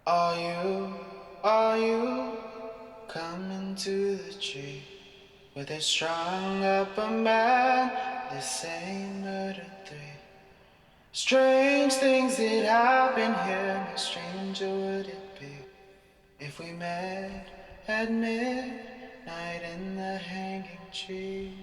Are you coming to the tree where they strung up a man? They say murder three. Strange things that happen here. How stranger would it be if we met at midnight in the hanging tree?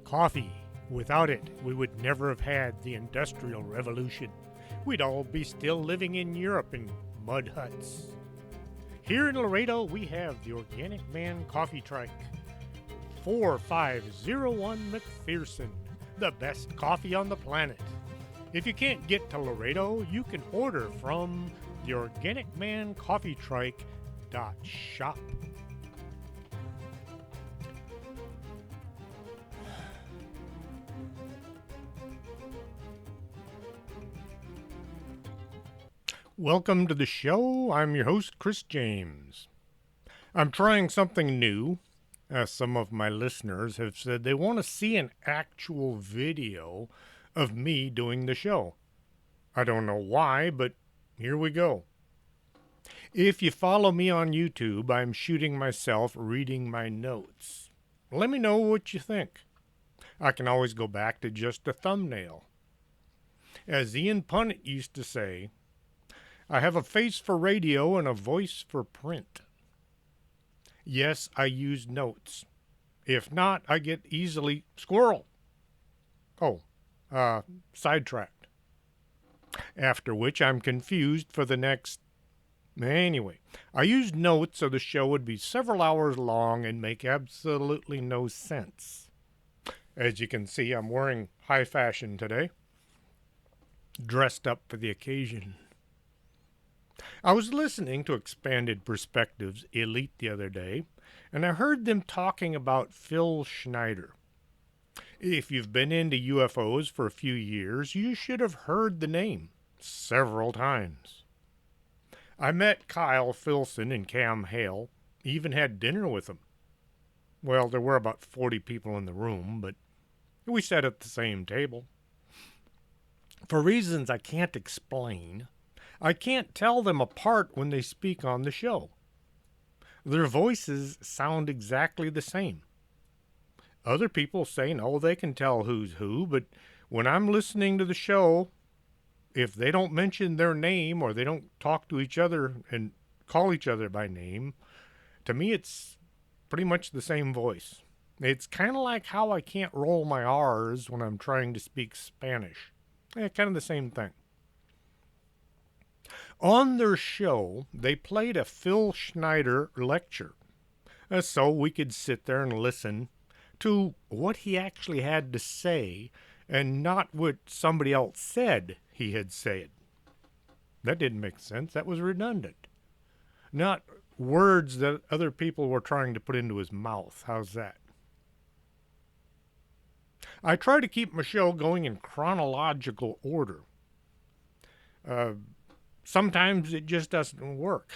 Coffee. Without it, we would never have had the Industrial Revolution. We'd all be still living in Europe in mud huts. Here in Laredo, we have the Organic Man Coffee Trike. 4501 McPherson, the best coffee on the planet. If you can't get to Laredo, you can order from the Organic Man Coffee Trike.shop. Welcome to the show. I'm your host, Chris James. I'm trying something new. Some of my listeners have said they want to see an actual video of me doing the show. I don't know why, but here we go. If you follow me on YouTube, I'm shooting myself reading my notes. Let me know what you think. I can always go back to just a thumbnail. As Ian Punnett used to say, I have a face for radio and a voice for print. Yes, I use notes. If not, I get easily squirrel. Sidetracked. After which I'm confused for the next. Anyway, I used notes so the show would be several hours long and make absolutely no sense. As you can see, I'm wearing high fashion today. Dressed up for the occasion. I was listening to Expanded Perspectives Elite the other day, and I heard them talking about Phil Schneider. If you've been into UFOs for a few years, you should have heard the name several times. I met Kyle Filson and Cam Hale, even had dinner with them. Well, there were about 40 people in the room, but we sat at the same table. For reasons I can't explain, I can't tell them apart when they speak on the show. Their voices sound exactly the same. Other people say no, they can tell who's who, but when I'm listening to the show, if they don't mention their name or they don't talk to each other and call each other by name, to me it's pretty much the same voice. It's kind of like how I can't roll my R's when I'm trying to speak Spanish. Kind of the same thing. On their show, they played a Phil Schneider lecture, so we could sit there and listen to what he actually had to say and not what somebody else said he had said. That didn't make sense. That was redundant. Not words that other people were trying to put into his mouth. How's that? I try to keep my show going in chronological order. Sometimes it just doesn't work.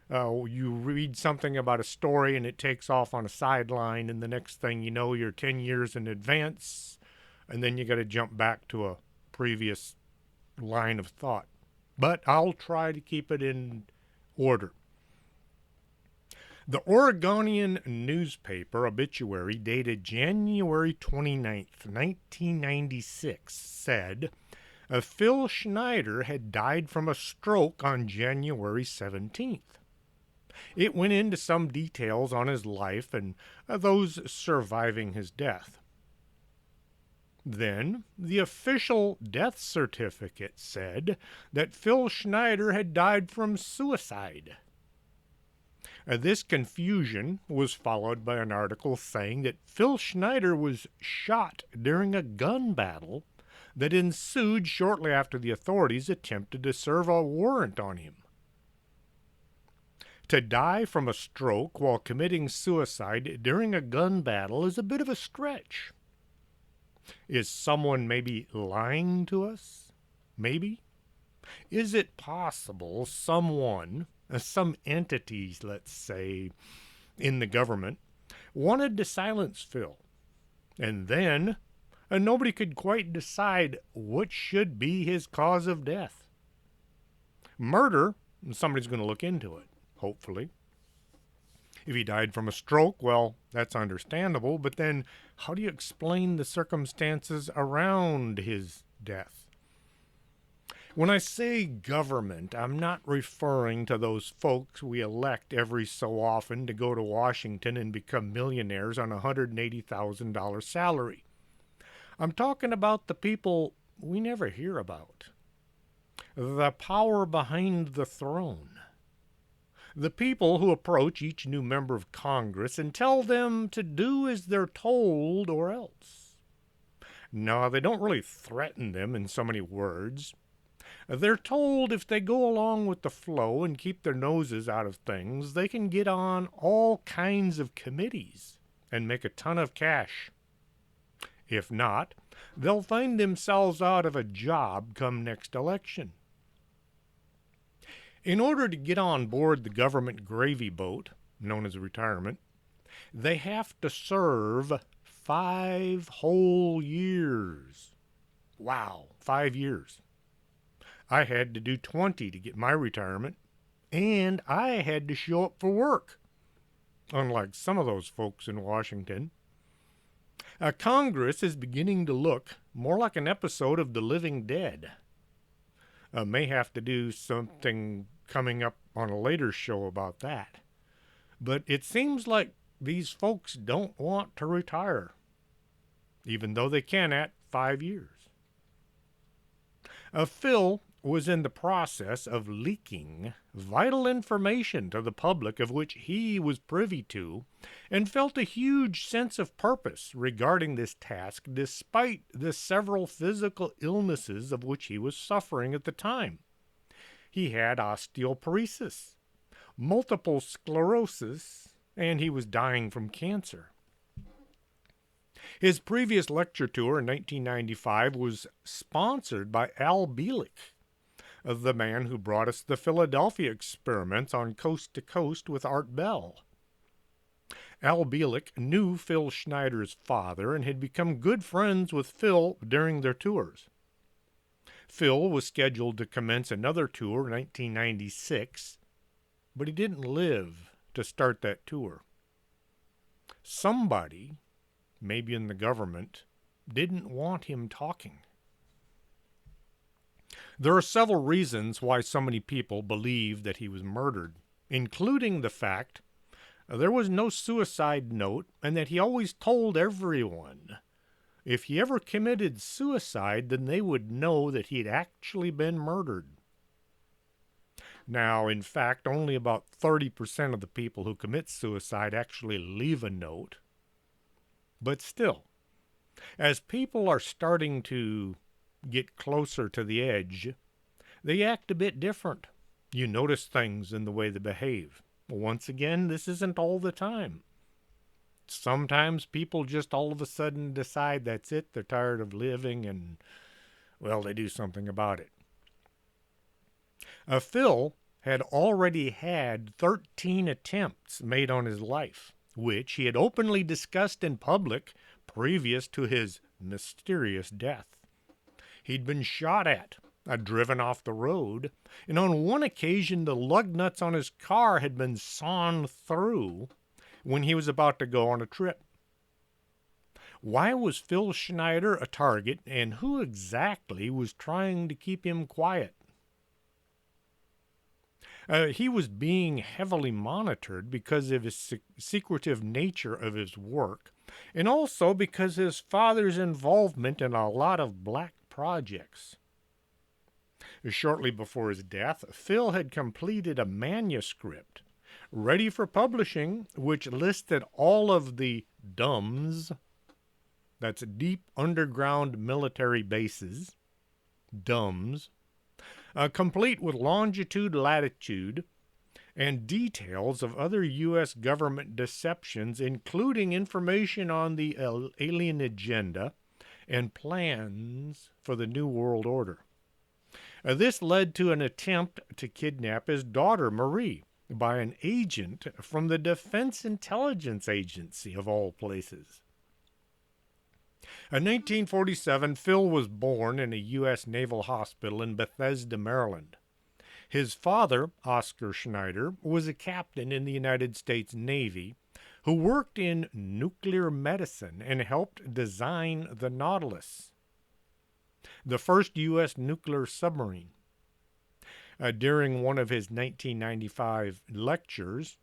You read something about a story and it takes off on a sideline, and the next thing you know, you're 10 years in advance, and then you got to jump back to a previous line of thought. But I'll try to keep it in order. The Oregonian newspaper obituary dated January 29th, 1996 said, Phil Schneider had died from a stroke on January 17th. It went into some details on his life and those surviving his death. Then, the official death certificate said that Phil Schneider had died from suicide. This confusion was followed by an article saying that Phil Schneider was shot during a gun battle that ensued shortly after the authorities attempted to serve a warrant on him. To die from a stroke while committing suicide during a gun battle is a bit of a stretch. Is someone maybe lying to us? Maybe? Is it possible someone, some entities, let's say, in the government, wanted to silence Phil, and then and nobody could quite decide what should be his cause of death. Murder, somebody's going to look into it, hopefully. If he died from a stroke, well, that's understandable, but then how do you explain the circumstances around his death? When I say government, I'm not referring to those folks we elect every so often to go to Washington and become millionaires on a $180,000 salary. I'm talking about the people we never hear about. The power behind the throne. The people who approach each new member of Congress and tell them to do as they're told or else. No, they don't really threaten them in so many words. They're told if they go along with the flow and keep their noses out of things, they can get on all kinds of committees and make a ton of cash. If not, they'll find themselves out of a job come next election. In order to get on board the government gravy boat, known as retirement, they have to serve 5 whole years. Wow, 5 years. I had to do 20 to get my retirement, and I had to show up for work, unlike some of those folks in Washington. Congress is beginning to look more like an episode of The Living Dead. May have to do something coming up on a later show about that. But it seems like these folks don't want to retire, even though they can at 5 years. Phil was in the process of leaking vital information to the public of which he was privy to, and felt a huge sense of purpose regarding this task despite the several physical illnesses of which he was suffering at the time. He had osteoporosis, multiple sclerosis, and he was dying from cancer. His previous lecture tour in 1995 was sponsored by Al Bielek, the man who brought us the Philadelphia experiments on Coast to Coast with Art Bell. Al Bielek knew Phil Schneider's father and had become good friends with Phil during their tours. Phil was scheduled to commence another tour in 1996, but he didn't live to start that tour. Somebody, maybe in the government, didn't want him talking. There are several reasons why so many people believe that he was murdered, including the fact there was no suicide note and that he always told everyone if he ever committed suicide, then they would know that he'd actually been murdered. Now, in fact, only about 30% of the people who commit suicide actually leave a note. But still, as people are starting to get closer to the edge, they act a bit different. You notice things in the way they behave. Once again, this isn't all the time. Sometimes people just all of a sudden decide that's it, they're tired of living, and, well, they do something about it. Phil had already had 13 attempts made on his life, which he had openly discussed in public previous to his mysterious death. He'd been shot at, driven off the road, and on one occasion the lug nuts on his car had been sawn through when he was about to go on a trip. Why was Phil Schneider a target, and who exactly was trying to keep him quiet? He was being heavily monitored because of his secretive nature of his work, and also because his father's involvement in a lot of black projects. Shortly before his death, Phil had completed a manuscript ready for publishing, which listed all of the DUMBs, that's deep underground military bases, DUMBs, complete with longitude, latitude, and details of other U.S. government deceptions, including information on the alien agenda and plans for the New World Order. This led to an attempt to kidnap his daughter, Marie, by an agent from the Defense Intelligence Agency, of all places. In 1947, Phil was born in a U.S. Naval hospital in Bethesda, Maryland. His father, Oscar Schneider, was a captain in the United States Navy who worked in nuclear medicine and helped design the Nautilus, the first U.S. nuclear submarine. During one of his 1995 lectures,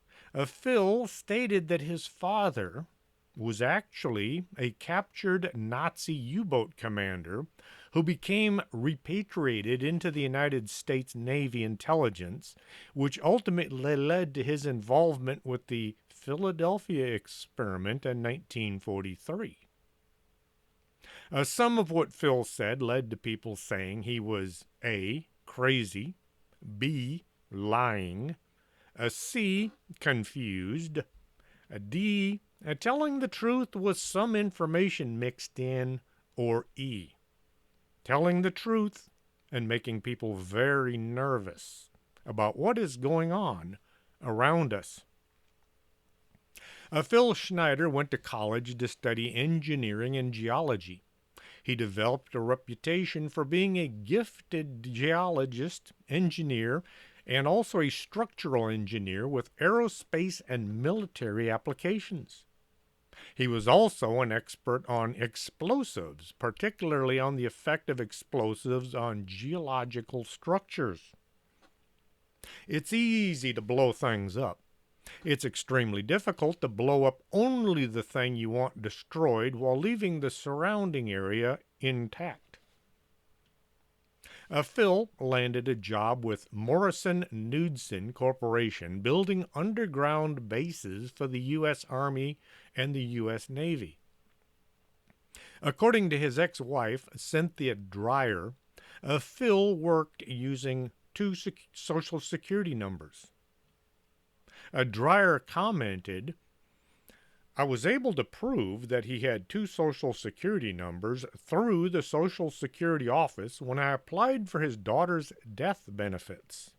Phil stated that his father was actually a captured Nazi U-boat commander who became repatriated into the United States Navy intelligence, which ultimately led to his involvement with the Philadelphia experiment in 1943. Some of what Phil said led to people saying he was A, crazy, B, lying, C, confused, D, telling the truth with some information mixed in, or E, telling the truth and making people very nervous about what is going on around us. Phil Schneider went to college to study engineering and geology. He developed a reputation for being a gifted geologist, engineer, and also a structural engineer with aerospace and military applications. He was also an expert on explosives, particularly on the effect of explosives on geological structures. It's easy to blow things up. It's extremely difficult to blow up only the thing you want destroyed while leaving the surrounding area intact. Phil landed a job with Morrison Knudsen Corporation building underground bases for the U.S. Army and the U.S. Navy. According to his ex-wife, Cynthia Dreyer, Phil worked using two Social Security numbers. Dreyer commented, "I was able to prove that he had two Social Security numbers through the Social Security office when I applied for his daughter's death benefits."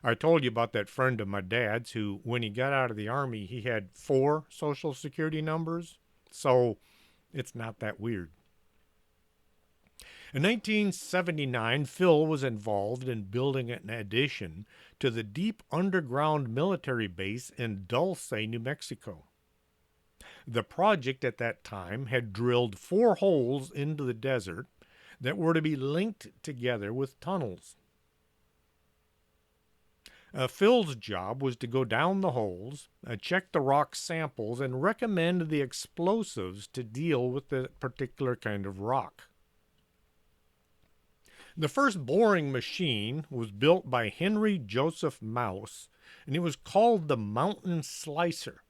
I told you about that friend of my dad's who, when he got out of the Army, he had 4 Social Security numbers, so it's not that weird. In 1979, Phil was involved in building an addition to the deep underground military base in Dulce, New Mexico. The project at that time had drilled 4 holes into the desert that were to be linked together with tunnels. Phil's job was to go down the holes, check the rock samples, and recommend the explosives to deal with the particular kind of rock. The first boring machine was built by Henry Joseph Mouse, and it was called the Mountain Slicer,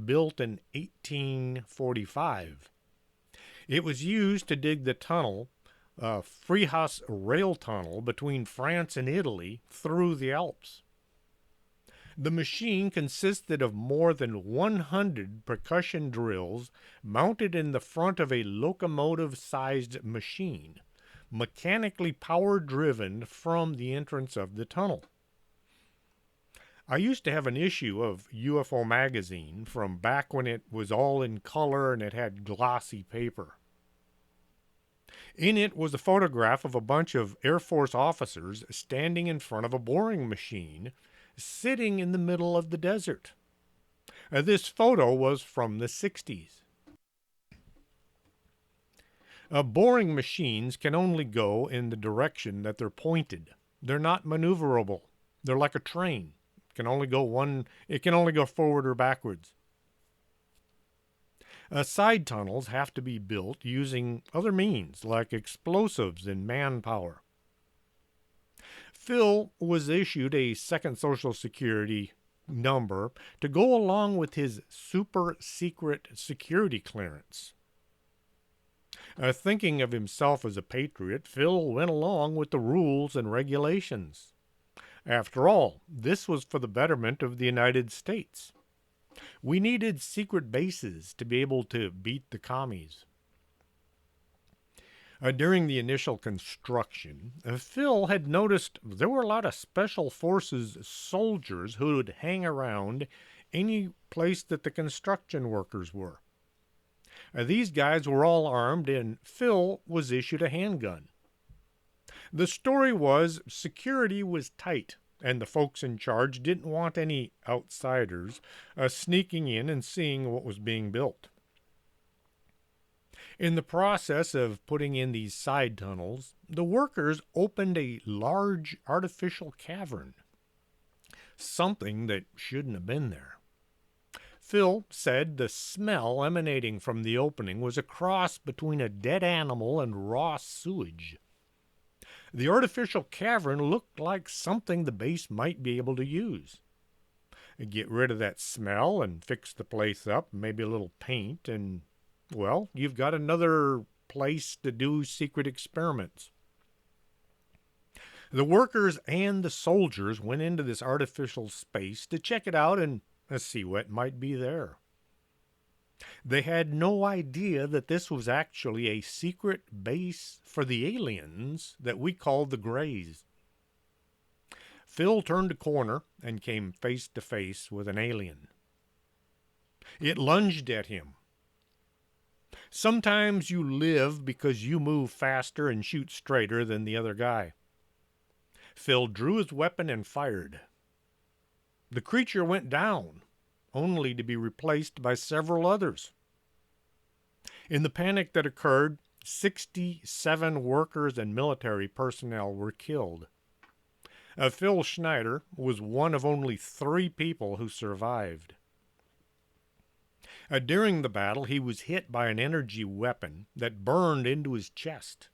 built in 1845. It was used to dig the tunnel, Frias Rail Tunnel, between France and Italy through the Alps. The machine consisted of more than 100 percussion drills mounted in the front of a locomotive-sized machine, mechanically power-driven from the entrance of the tunnel. I used to have an issue of UFO magazine from back when it was all in color and it had glossy paper. In it was a photograph of a bunch of Air Force officers standing in front of a boring machine, sitting in the middle of the desert. This photo was from the 60s. Boring machines can only go in the direction that they're pointed. They're not maneuverable. They're like a train. It can only go forward or backwards. Side tunnels have to be built using other means like explosives and manpower. Phil was issued a second Social Security number to go along with his super secret security clearance. Thinking of himself as a patriot, Phil went along with the rules and regulations. After all, this was for the betterment of the United States. We needed secret bases to be able to beat the commies. During the initial construction, Phil had noticed there were a lot of Special Forces soldiers who would hang around any place that the construction workers were. These guys were all armed, and Phil was issued a handgun. The story was security was tight, and the folks in charge didn't want any outsiders sneaking in and seeing what was being built. In the process of putting in these side tunnels, the workers opened a large artificial cavern, something that shouldn't have been there. Phil said the smell emanating from the opening was a cross between a dead animal and raw sewage. The artificial cavern looked like something the base might be able to use. Get rid of that smell and fix the place up, maybe a little paint, and, well, you've got another place to do secret experiments. The workers and the soldiers went into this artificial space to check it out and see what might be there. They had no idea that this was actually a secret base for the aliens that we call the Greys. Phil turned a corner and came face to face with an alien. It lunged at him. Sometimes you live because you move faster and shoot straighter than the other guy. Phil drew his weapon and fired. The creature went down, only to be replaced by several others. In the panic that occurred, 67 workers and military personnel were killed. Phil Schneider was one of only 3 people who survived. During the battle, he was hit by an energy weapon that burned into his chest.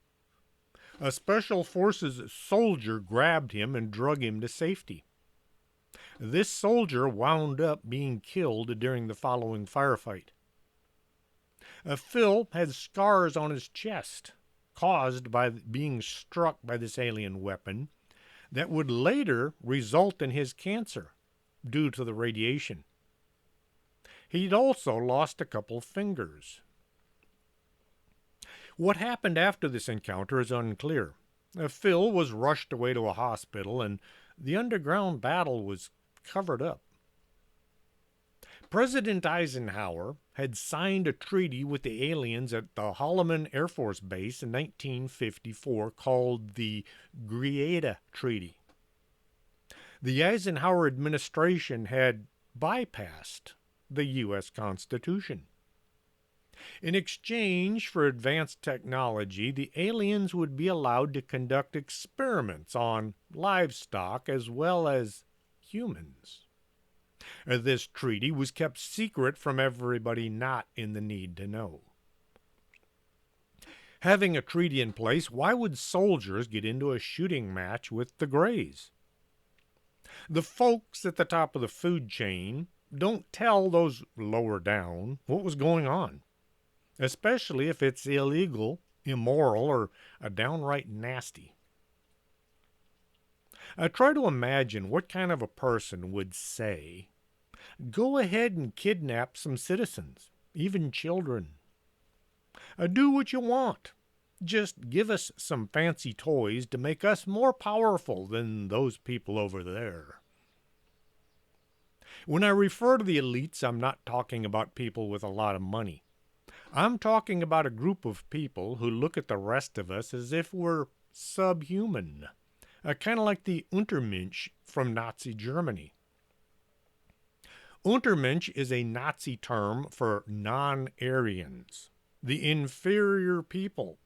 A Special Forces soldier grabbed him and drug him to safety. This soldier wound up being killed during the following firefight. Phil had scars on his chest caused by being struck by this alien weapon that would later result in his cancer due to the radiation. He'd also lost a couple fingers. What happened after this encounter is unclear. Phil was rushed away to a hospital, and the underground battle was covered up. President Eisenhower had signed a treaty with the aliens at the Holloman Air Force Base in 1954 called the Greada Treaty. The Eisenhower administration had bypassed the U.S. Constitution. In exchange for advanced technology, the aliens would be allowed to conduct experiments on livestock as well as humans. This treaty was kept secret from everybody not in the need to know. Having a treaty in place, why would soldiers get into a shooting match with the Greys? The folks at the top of the food chain don't tell those lower down what was going on, especially if it's illegal, immoral, or downright nasty. Try to imagine what kind of a person would say, "Go ahead and kidnap some citizens, even children. Do what you want. Just give us some fancy toys to make us more powerful than those people over there." When I refer to the elites, I'm not talking about people with a lot of money. I'm talking about a group of people who look at the rest of us as if we're subhuman, kind of like the Untermensch from Nazi Germany. Untermensch is a Nazi term for non-Aryans, the inferior people,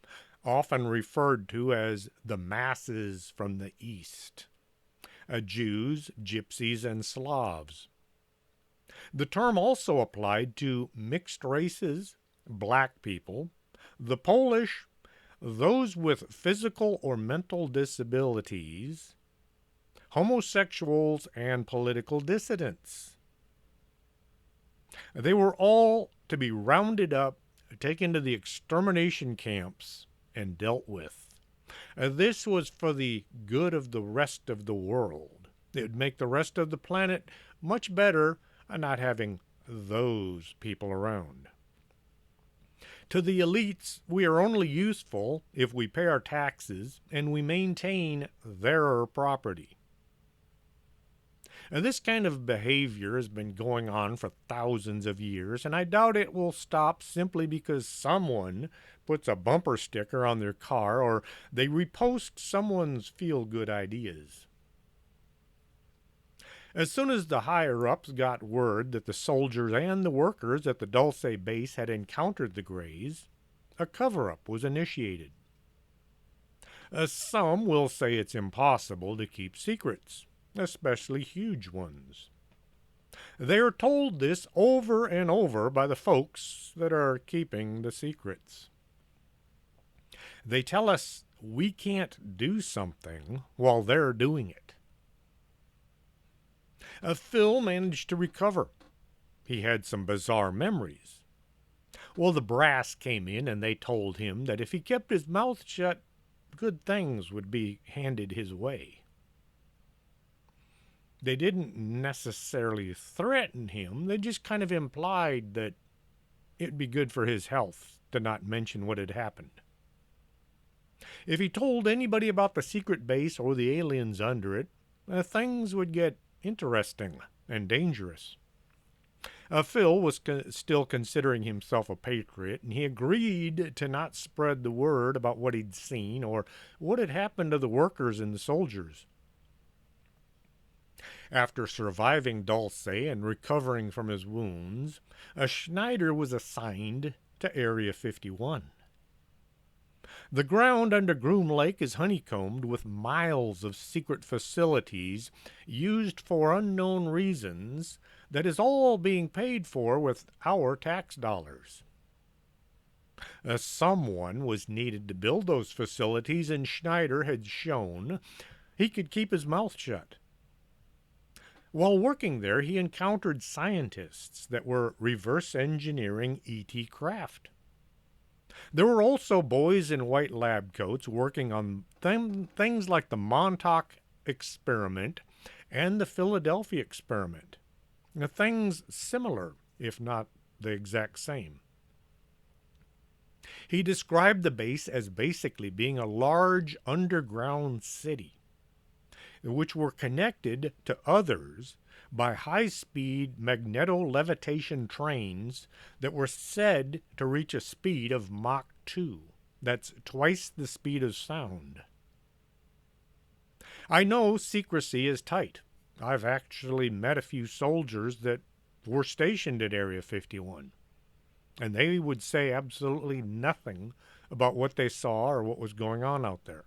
often referred to as the masses from the East, Jews, Gypsies, and Slavs. The term also applied to mixed races, black people, the Polish, those with physical or mental disabilities, homosexuals, and political dissidents. They were all to be rounded up, taken to the extermination camps, and dealt with. This was for the good of the rest of the world. It would make the rest of the planet much better not having those people around. To the elites, we are only useful if we pay our taxes and we maintain their property. This kind of behavior has been going on for thousands of years, and I doubt it will stop simply because someone puts a bumper sticker on their car or they repost someone's feel good ideas. As soon as the higher ups got word that the soldiers and the workers at the Dulce base had encountered the Greys, a cover up was initiated. Some will say it's impossible to keep secrets, especially huge ones. They are told this over and over by the folks that are keeping the secrets. They tell us we can't do something while they're doing it. Phil managed to recover. He had some bizarre memories. Well, the brass came in and they told him that if he kept his mouth shut, good things would be handed his way. They didn't necessarily threaten him, they just kind of implied that it'd be good for his health to not mention what had happened. If he told anybody about the secret base or the aliens under it, things would get interesting and dangerous. Phil was still considering himself a patriot, and he agreed to not spread the word about what he'd seen or what had happened to the workers and the soldiers. After surviving Dulce and recovering from his wounds, Schneider was assigned to Area 51. The ground under Groom Lake is honeycombed with miles of secret facilities used for unknown reasons that is all being paid for with our tax dollars. Someone was needed to build those facilities, and Schneider had shown he could keep his mouth shut. While working there, he encountered scientists that were reverse engineering E.T. craft. There were also boys in white lab coats working on things like the Montauk experiment and the Philadelphia experiment. Things similar, if not the exact same. He described the base as basically being a large underground city, which were connected to others by high-speed magneto-levitation trains that were said to reach a speed of Mach 2. That's twice the speed of sound. I know secrecy is tight. I've actually met a few soldiers that were stationed at Area 51, and they would say absolutely nothing about what they saw or what was going on out there.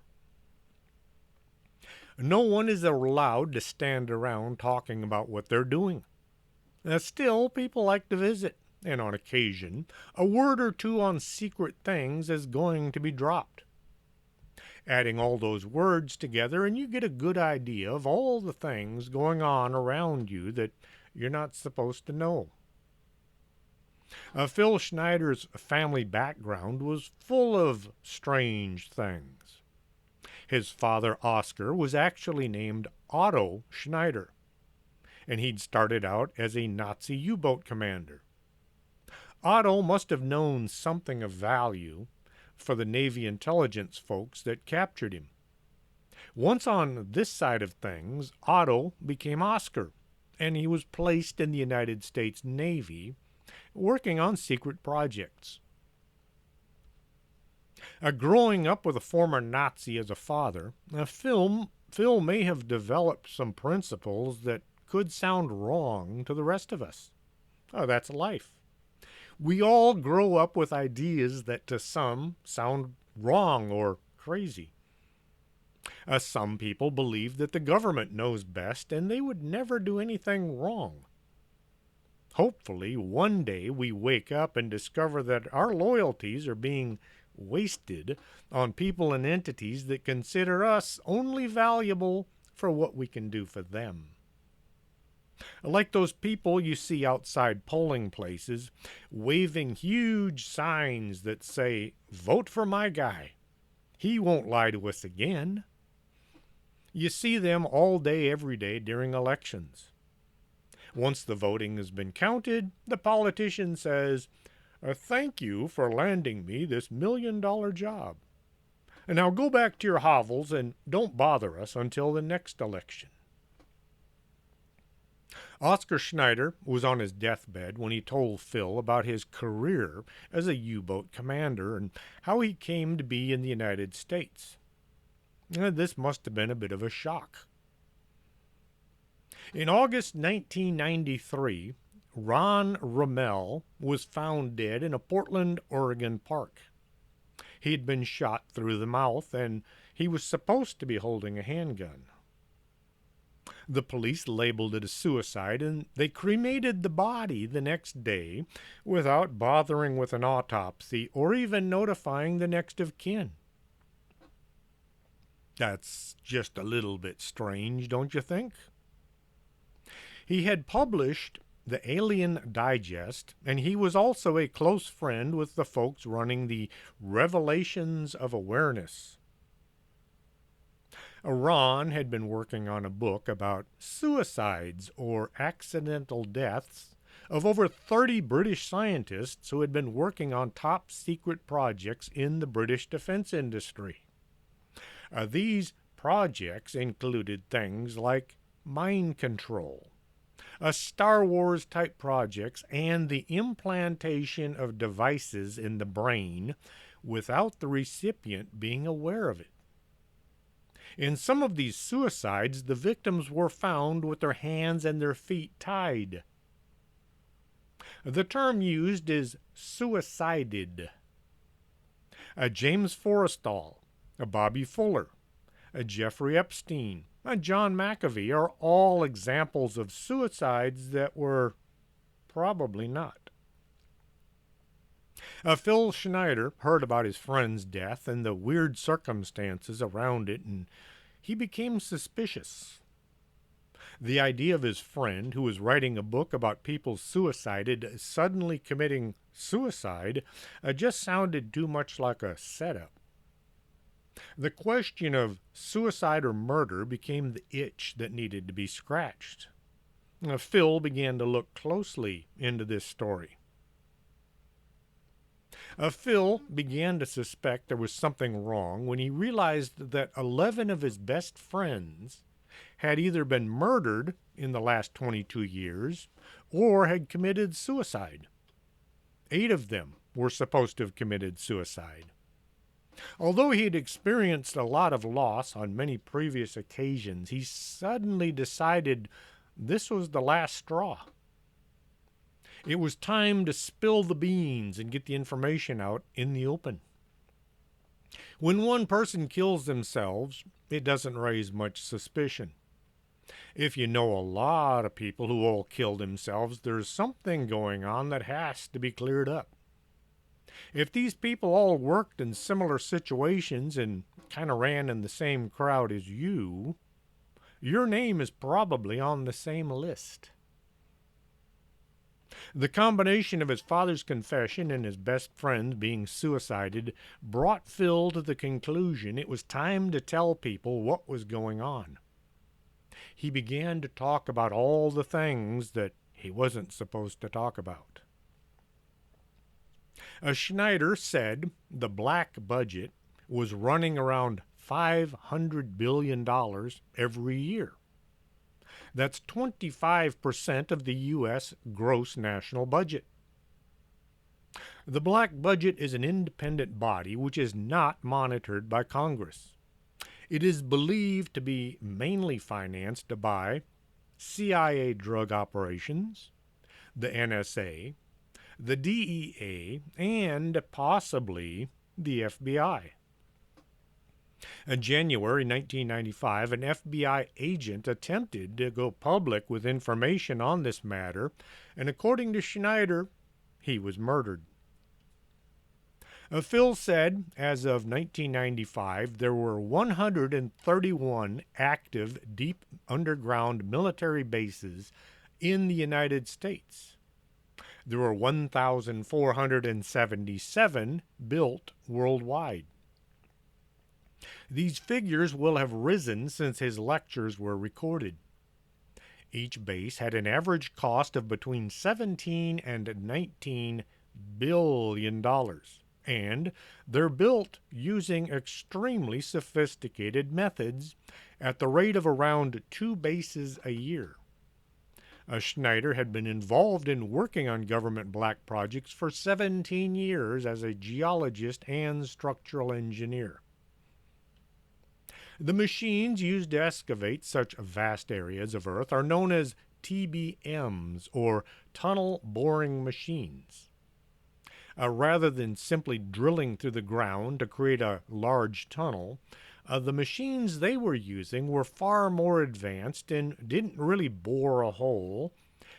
No one is allowed to stand around talking about what they're doing. Still, people like to visit, and on occasion, a word or two on secret things is going to be dropped. Adding all those words together, and you get a good idea of all the things going on around you that you're not supposed to know. Phil Schneider's family background was full of strange things. His father, Oscar, was actually named Otto Schneider, and he'd started out as a Nazi U-boat commander. Otto must have known something of value for the Navy intelligence folks that captured him. Once on this side of things, Otto became Oscar, and he was placed in the United States Navy, working on secret projects. Growing up with a former Nazi as a father, Phil may have developed some principles that could sound wrong to the rest of us. That's life. We all grow up with ideas that to some sound wrong or crazy. Some people believe that the government knows best and they would never do anything wrong. Hopefully, one day we wake up and discover that our loyalties are being wasted on people and entities that consider us only valuable for what we can do for them. Like those people you see outside polling places waving huge signs that say, "Vote for my guy. He won't lie to us again." You see them all day, every day during elections. Once the voting has been counted, the politician says, "Thank you for landing me this $1 million job. And now go back to your hovels and don't bother us until the next election." Oscar Schneider was on his deathbed when he told Phil about his career as a U-boat commander and how he came to be in the United States. This must have been a bit of a shock. In August 1993, Ron Rommel was found dead in a Portland, Oregon park. He had been shot through the mouth and he was supposed to be holding a handgun. The police labeled it a suicide and they cremated the body the next day without bothering with an autopsy or even notifying the next of kin. That's just a little bit strange, don't you think? He had published the Alien Digest, and he was also a close friend with the folks running the Revelations of Awareness. Ron had been working on a book about suicides or accidental deaths of over 30 British scientists who had been working on top secret projects in the British defense industry. These projects included things like mind control, Star Wars type projects, and the implantation of devices in the brain without the recipient being aware of it. In some of these suicides, the victims were found with their hands and their feet tied. The term used is suicided. James Forrestal, Bobby Fuller, Jeffrey Epstein, John McAfee are all examples of suicides that were probably not. Phil Schneider heard about his friend's death and the weird circumstances around it, and he became suspicious. The idea of his friend, who was writing a book about people suicided, suddenly committing suicide, just sounded too much like a setup. The question of suicide or murder became the itch that needed to be scratched. Phil began to look closely into this story. Phil began to suspect there was something wrong when he realized that 11 of his best friends had either been murdered in the last 22 years or had committed suicide. 8 of them were supposed to have committed suicide. Although he had experienced a lot of loss on many previous occasions, he suddenly decided this was the last straw. It was time to spill the beans and get the information out in the open. When one person kills themselves, it doesn't raise much suspicion. If you know a lot of people who all kill themselves, there's something going on that has to be cleared up. If these people all worked in similar situations and kind of ran in the same crowd as you, your name is probably on the same list. The combination of his father's confession and his best friend being suicided brought Phil to the conclusion it was time to tell people what was going on. He began to talk about all the things that he wasn't supposed to talk about. Schneider said the black budget was running around $500 billion every year. That's 25% of the U.S. gross national budget. The black budget is an independent body which is not monitored by Congress. It is believed to be mainly financed by CIA drug operations, the NSA, the DEA, and possibly the FBI. In January 1995, an FBI agent attempted to go public with information on this matter, and according to Schneider, he was murdered. Phil said, as of 1995, there were 131 active deep underground military bases in the United States. There were 1,477 built worldwide. These figures will have risen since his lectures were recorded. Each base had an average cost of between $17 and $19 billion, and they're built using extremely sophisticated methods at the rate of around 2 bases a year. Schneider had been involved in working on government black projects for 17 years as a geologist and structural engineer. The machines used to excavate such vast areas of Earth are known as TBMs, or tunnel boring machines. Rather than simply drilling through the ground to create a large tunnel, the machines they were using were far more advanced and didn't really bore a hole,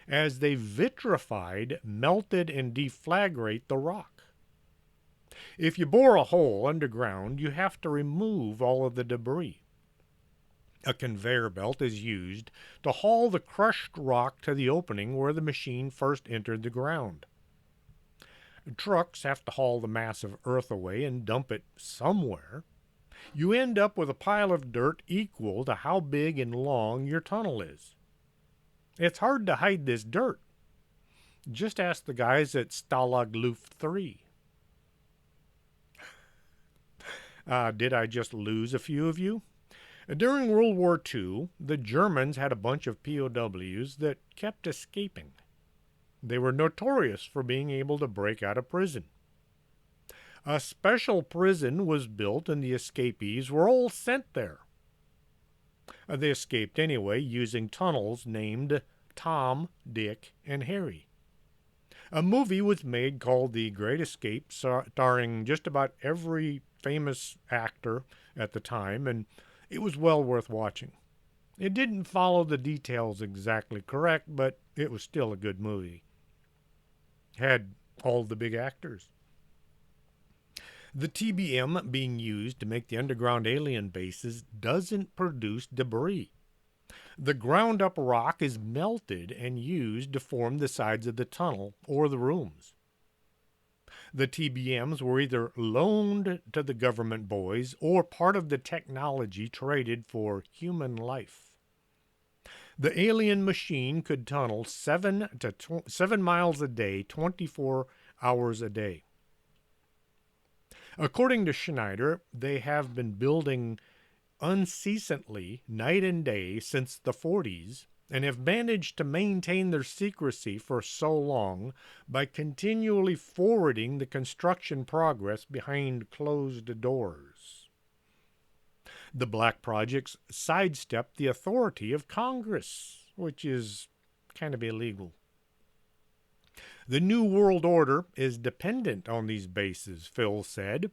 as they vitrified, melted, and deflagrate the rock. If you bore a hole underground, you have to remove all of the debris. A conveyor belt is used to haul the crushed rock to the opening where the machine first entered the ground. Trucks have to haul the mass of earth away and dump it somewhere. You end up with a pile of dirt equal to how big and long your tunnel is. It's hard to hide this dirt. Just ask the guys at Stalag Luft 3. Did I just lose a few of you? During World War II, the Germans had a bunch of POWs that kept escaping. They were notorious for being able to break out of prison. A special prison was built and the escapees were all sent there. They escaped anyway using tunnels named Tom, Dick, and Harry. A movie was made called The Great Escape, starring just about every famous actor at the time, and it was well worth watching. It didn't follow the details exactly correct, but it was still a good movie. Had all the big actors. The TBM being used to make the underground alien bases doesn't produce debris. The ground-up rock is melted and used to form the sides of the tunnel or the rooms. The TBMs were either loaned to the government boys or part of the technology traded for human life. The alien machine could tunnel 7 miles a day, 24 hours a day. According to Schneider, they have been building unceasingly, night and day, since the 40s, and have managed to maintain their secrecy for so long by continually forwarding the construction progress behind closed doors. The black projects sidestep the authority of Congress, which is kind of illegal. The New World Order is dependent on these bases, Phil said.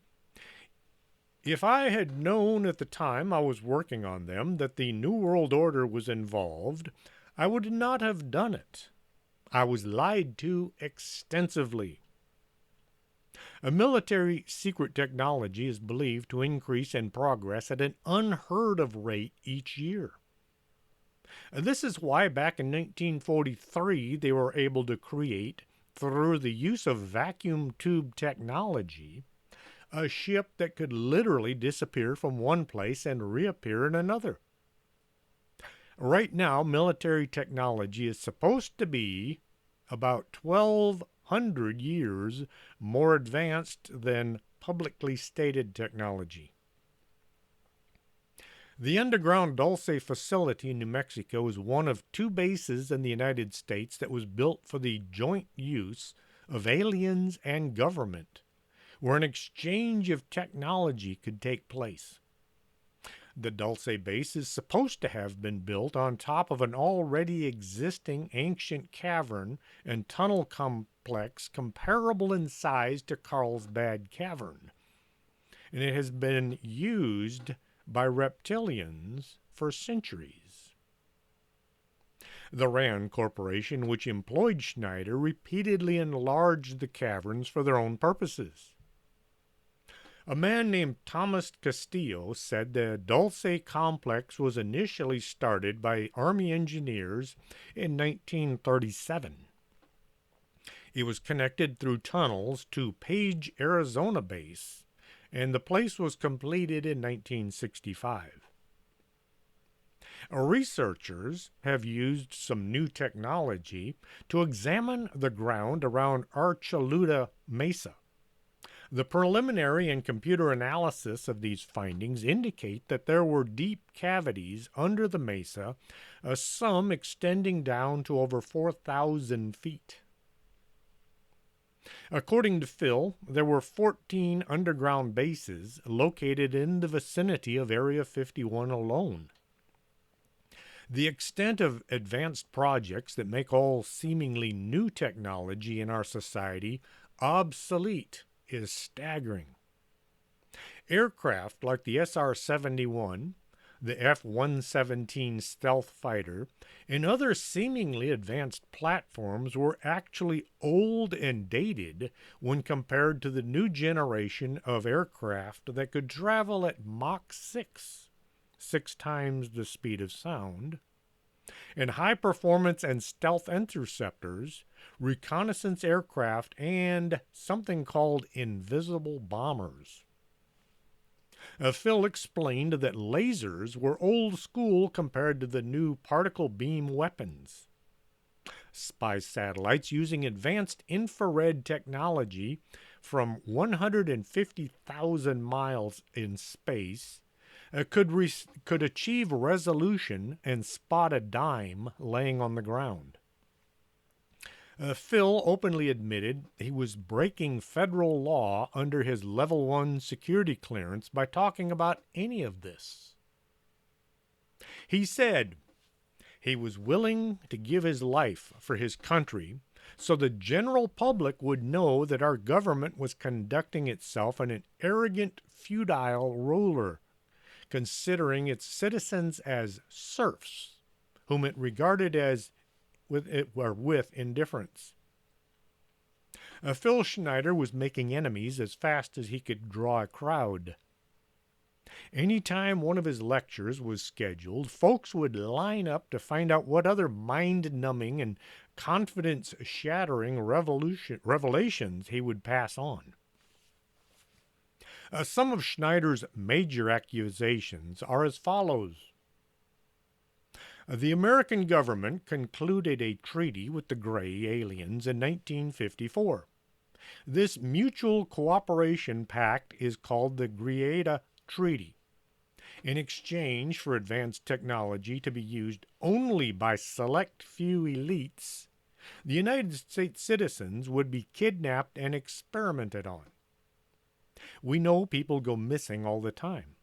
If I had known at the time I was working on them that the New World Order was involved, I would not have done it. I was lied to extensively. A military secret technology is believed to increase in progress at an unheard of rate each year. This is why back in 1943 they were able to create, through the use of vacuum tube technology, a ship that could literally disappear from one place and reappear in another. Right now, military technology is supposed to be about 1,200 years more advanced than publicly stated technology. The underground Dulce facility in New Mexico is one of 2 bases in the United States that was built for the joint use of aliens and government, where an exchange of technology could take place. The Dulce base is supposed to have been built on top of an already existing ancient cavern and tunnel complex comparable in size to Carlsbad Cavern, and it has been used by reptilians for centuries. The Rand Corporation, which employed Schneider, repeatedly enlarged the caverns for their own purposes. A man named Thomas Castillo said the Dulce complex was initially started by Army engineers in 1937. It was connected through tunnels to Page, Arizona base, and the place was completed in 1965. Researchers have used some new technology to examine the ground around Archuleta Mesa. The preliminary and computer analysis of these findings indicate that there were deep cavities under the mesa, some extending down to over 4,000 feet. According to Phil, there were 14 underground bases located in the vicinity of Area 51 alone. The extent of advanced projects that make all seemingly new technology in our society obsolete is staggering. Aircraft like the SR-71, the F-117 stealth fighter, and other seemingly advanced platforms were actually old and dated when compared to the new generation of aircraft that could travel at Mach 6, 6 times the speed of sound, and high-performance and stealth interceptors, reconnaissance aircraft, and something called invisible bombers. Phil explained that lasers were old school compared to the new particle beam weapons. Spy satellites using advanced infrared technology from 150,000 miles in space could achieve resolution and spot a dime laying on the ground. Phil openly admitted he was breaking federal law under his Level 1 security clearance by talking about any of this. He said he was willing to give his life for his country so the general public would know that our government was conducting itself in an arrogant, feudal ruler, considering its citizens as serfs, whom it regarded as with indifference. Phil Schneider was making enemies as fast as he could draw a crowd. Any time one of his lectures was scheduled, folks would line up to find out what other mind-numbing and confidence-shattering revelations he would pass on. Some of Schneider's major accusations are as follows. The American government concluded a treaty with the Gray aliens in 1954. This mutual cooperation pact is called the Greada Treaty. In exchange for advanced technology to be used only by select few elites, the United States citizens would be kidnapped and experimented on. We know people go missing all the time.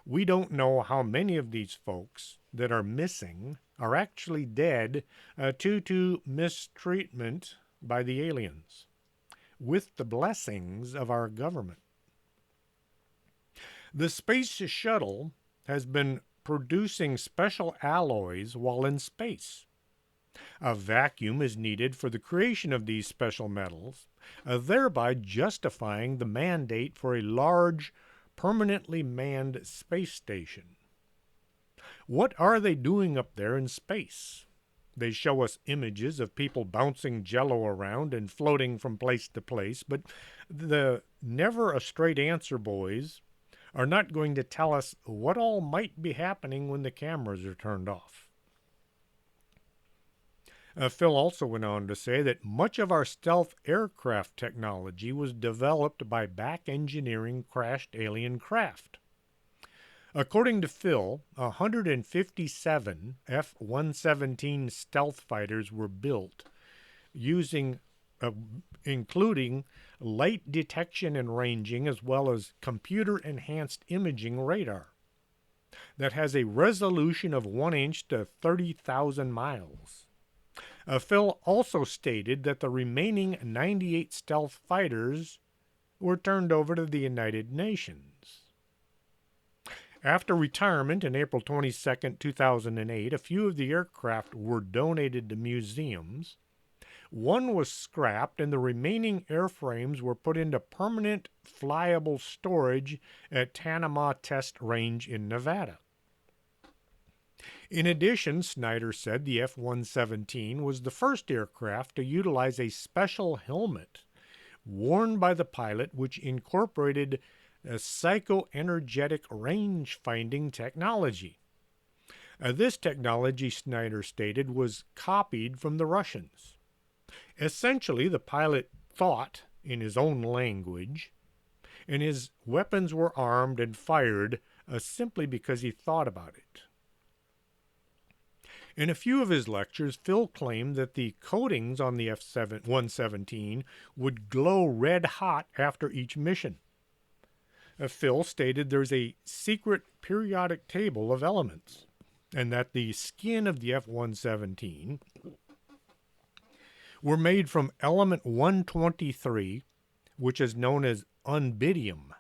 We don't know how many of these folks that are missing are actually dead due to mistreatment by the aliens, with the blessings of our government. The space shuttle has been producing special alloys while in space. A vacuum is needed for the creation of these special metals, thereby justifying the mandate for a large, permanently manned space station. What are they doing up there in space? They show us images of people bouncing jello around and floating from place to place, but the never a straight answer boys are not going to tell us what all might be happening when the cameras are turned off. Phil also went on to say that much of our stealth aircraft technology was developed by back engineering crashed alien craft. According to Phil, 157 F-117 stealth fighters were built, including light detection and ranging as well as computer-enhanced imaging radar that has a resolution of 1 inch to 30,000 miles. Phil also stated that the remaining 98 stealth fighters were turned over to the United Nations. After retirement in April 22, 2008, a few of the aircraft were donated to museums. One was scrapped, and the remaining airframes were put into permanent flyable storage at Tanama Test Range in Nevada. In addition, Schneider said the F-117 was the first aircraft to utilize a special helmet worn by the pilot which incorporated a psychoenergetic range-finding technology. This technology, Schneider stated, was copied from the Russians. Essentially, the pilot thought, in his own language, and his weapons were armed and fired simply because he thought about it. In a few of his lectures, Phil claimed that the coatings on the F-117 would glow red hot after each mission. Phil stated there's a secret periodic table of elements, and that the skin of the F-117 were made from element 123, which is known as unbidium.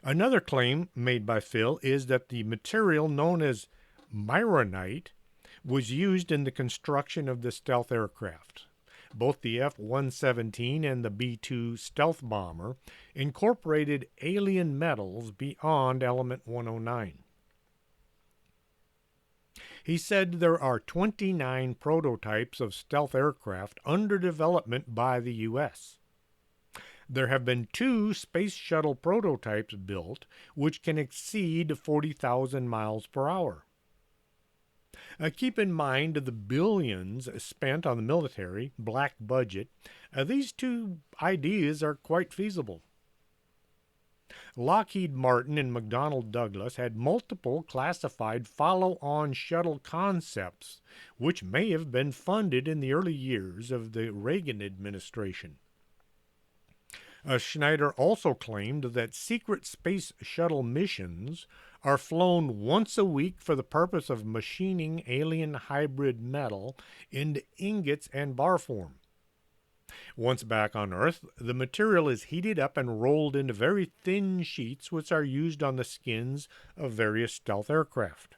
Another claim made by Phil is that the material known as myronite was used in the construction of the stealth aircraft. Both the F-117 and the B-2 stealth bomber incorporated alien metals beyond element 109. He said there are 29 prototypes of stealth aircraft under development by the U.S. There have been 2 space shuttle prototypes built which can exceed 40,000 miles per hour. Keep in mind the billions spent on the military black budget. These 2 ideas are quite feasible. Lockheed Martin and McDonnell Douglas had multiple classified follow-on shuttle concepts, which may have been funded in the early years of the Reagan administration. Schneider also claimed that secret space shuttle missions are flown once a week for the purpose of machining alien hybrid metal into ingots and bar form. Once back on Earth, the material is heated up and rolled into very thin sheets which are used on the skins of various stealth aircraft.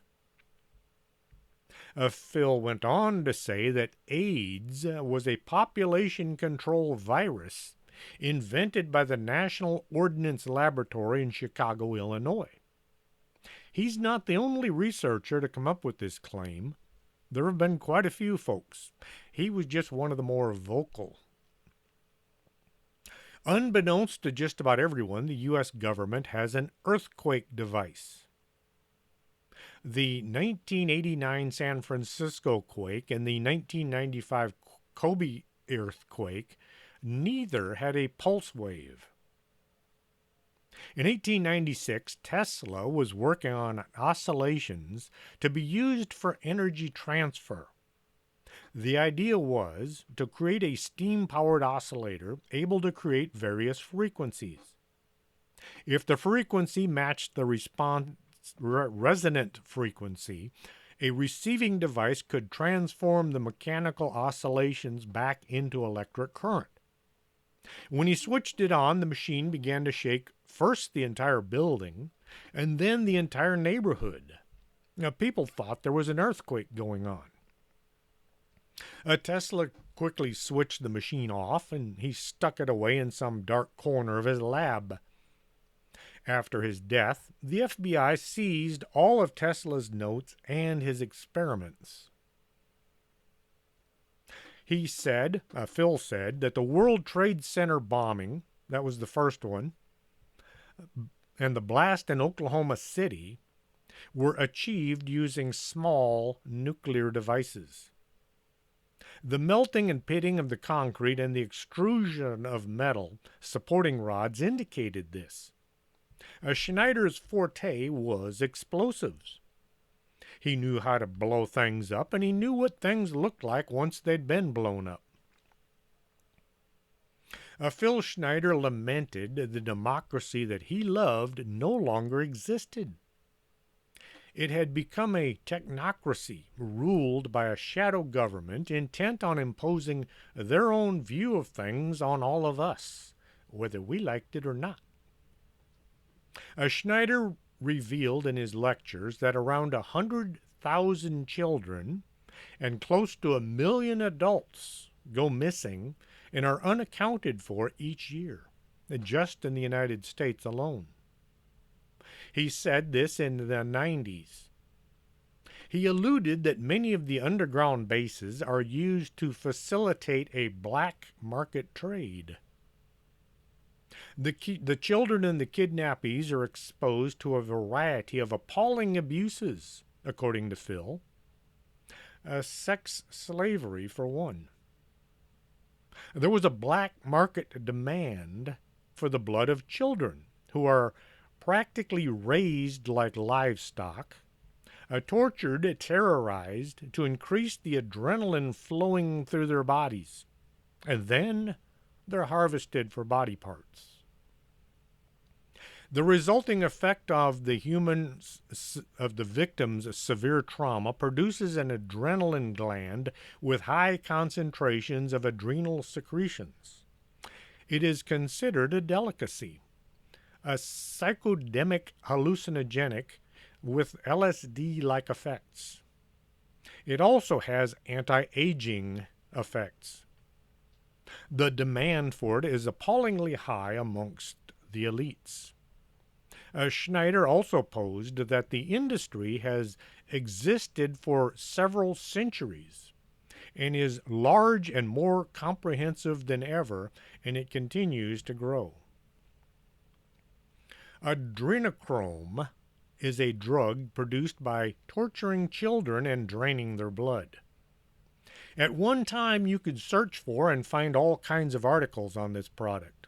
Phil went on to say that AIDS was a population control virus invented by the National Ordnance Laboratory in Chicago, Illinois. He's not the only researcher to come up with this claim. There have been quite a few folks. He was just one of the more vocal. Unbeknownst to just about everyone, the U.S. government has an earthquake device. The 1989 San Francisco quake and the 1995 Kobe earthquake neither had a pulse wave. In 1896, Tesla was working on oscillations to be used for energy transfer. The idea was to create a steam-powered oscillator able to create various frequencies. If the frequency matched the resonant frequency, a receiving device could transform the mechanical oscillations back into electric current. When he switched it on, the machine began to shake first the entire building and then the entire neighborhood. Now, people thought there was an earthquake going on. Tesla quickly switched the machine off and he stuck it away in some dark corner of his lab. After his death, the FBI seized all of Tesla's notes and his experiments. Phil said, that the World Trade Center bombing, that was the first one, and the blast in Oklahoma City were achieved using small nuclear devices. The melting and pitting of the concrete and the extrusion of metal supporting rods indicated this. Schneider's forte was explosives. He knew how to blow things up, and he knew what things looked like once they'd been blown up. Phil Schneider lamented the democracy that he loved no longer existed. It had become a technocracy ruled by a shadow government intent on imposing their own view of things on all of us, whether we liked it or not. Schneider revealed in his lectures that around 100,000 children and close to 1 million adults go missing and are unaccounted for each year, just in the United States alone. He said this in the 90s. He alluded that many of the underground bases are used to facilitate a black market trade. The children and the kidnappees are exposed to a variety of appalling abuses, according to Phil. Sex slavery, for one. There was a black market demand for the blood of children who are practically raised like livestock, tortured, terrorized to increase the adrenaline flowing through their bodies, and then they're harvested for body parts. The resulting effect of the victim's severe trauma produces an adrenaline gland with high concentrations of adrenal secretions. It is considered a delicacy, a psychodemic hallucinogenic with LSD-like effects. It also has anti-aging effects. The demand for it is appallingly high amongst the elites. Schneider also posed that the industry has existed for several centuries and is large and more comprehensive than ever, and it continues to grow. Adrenochrome is a drug produced by torturing children and draining their blood. At one time, you could search for and find all kinds of articles on this product.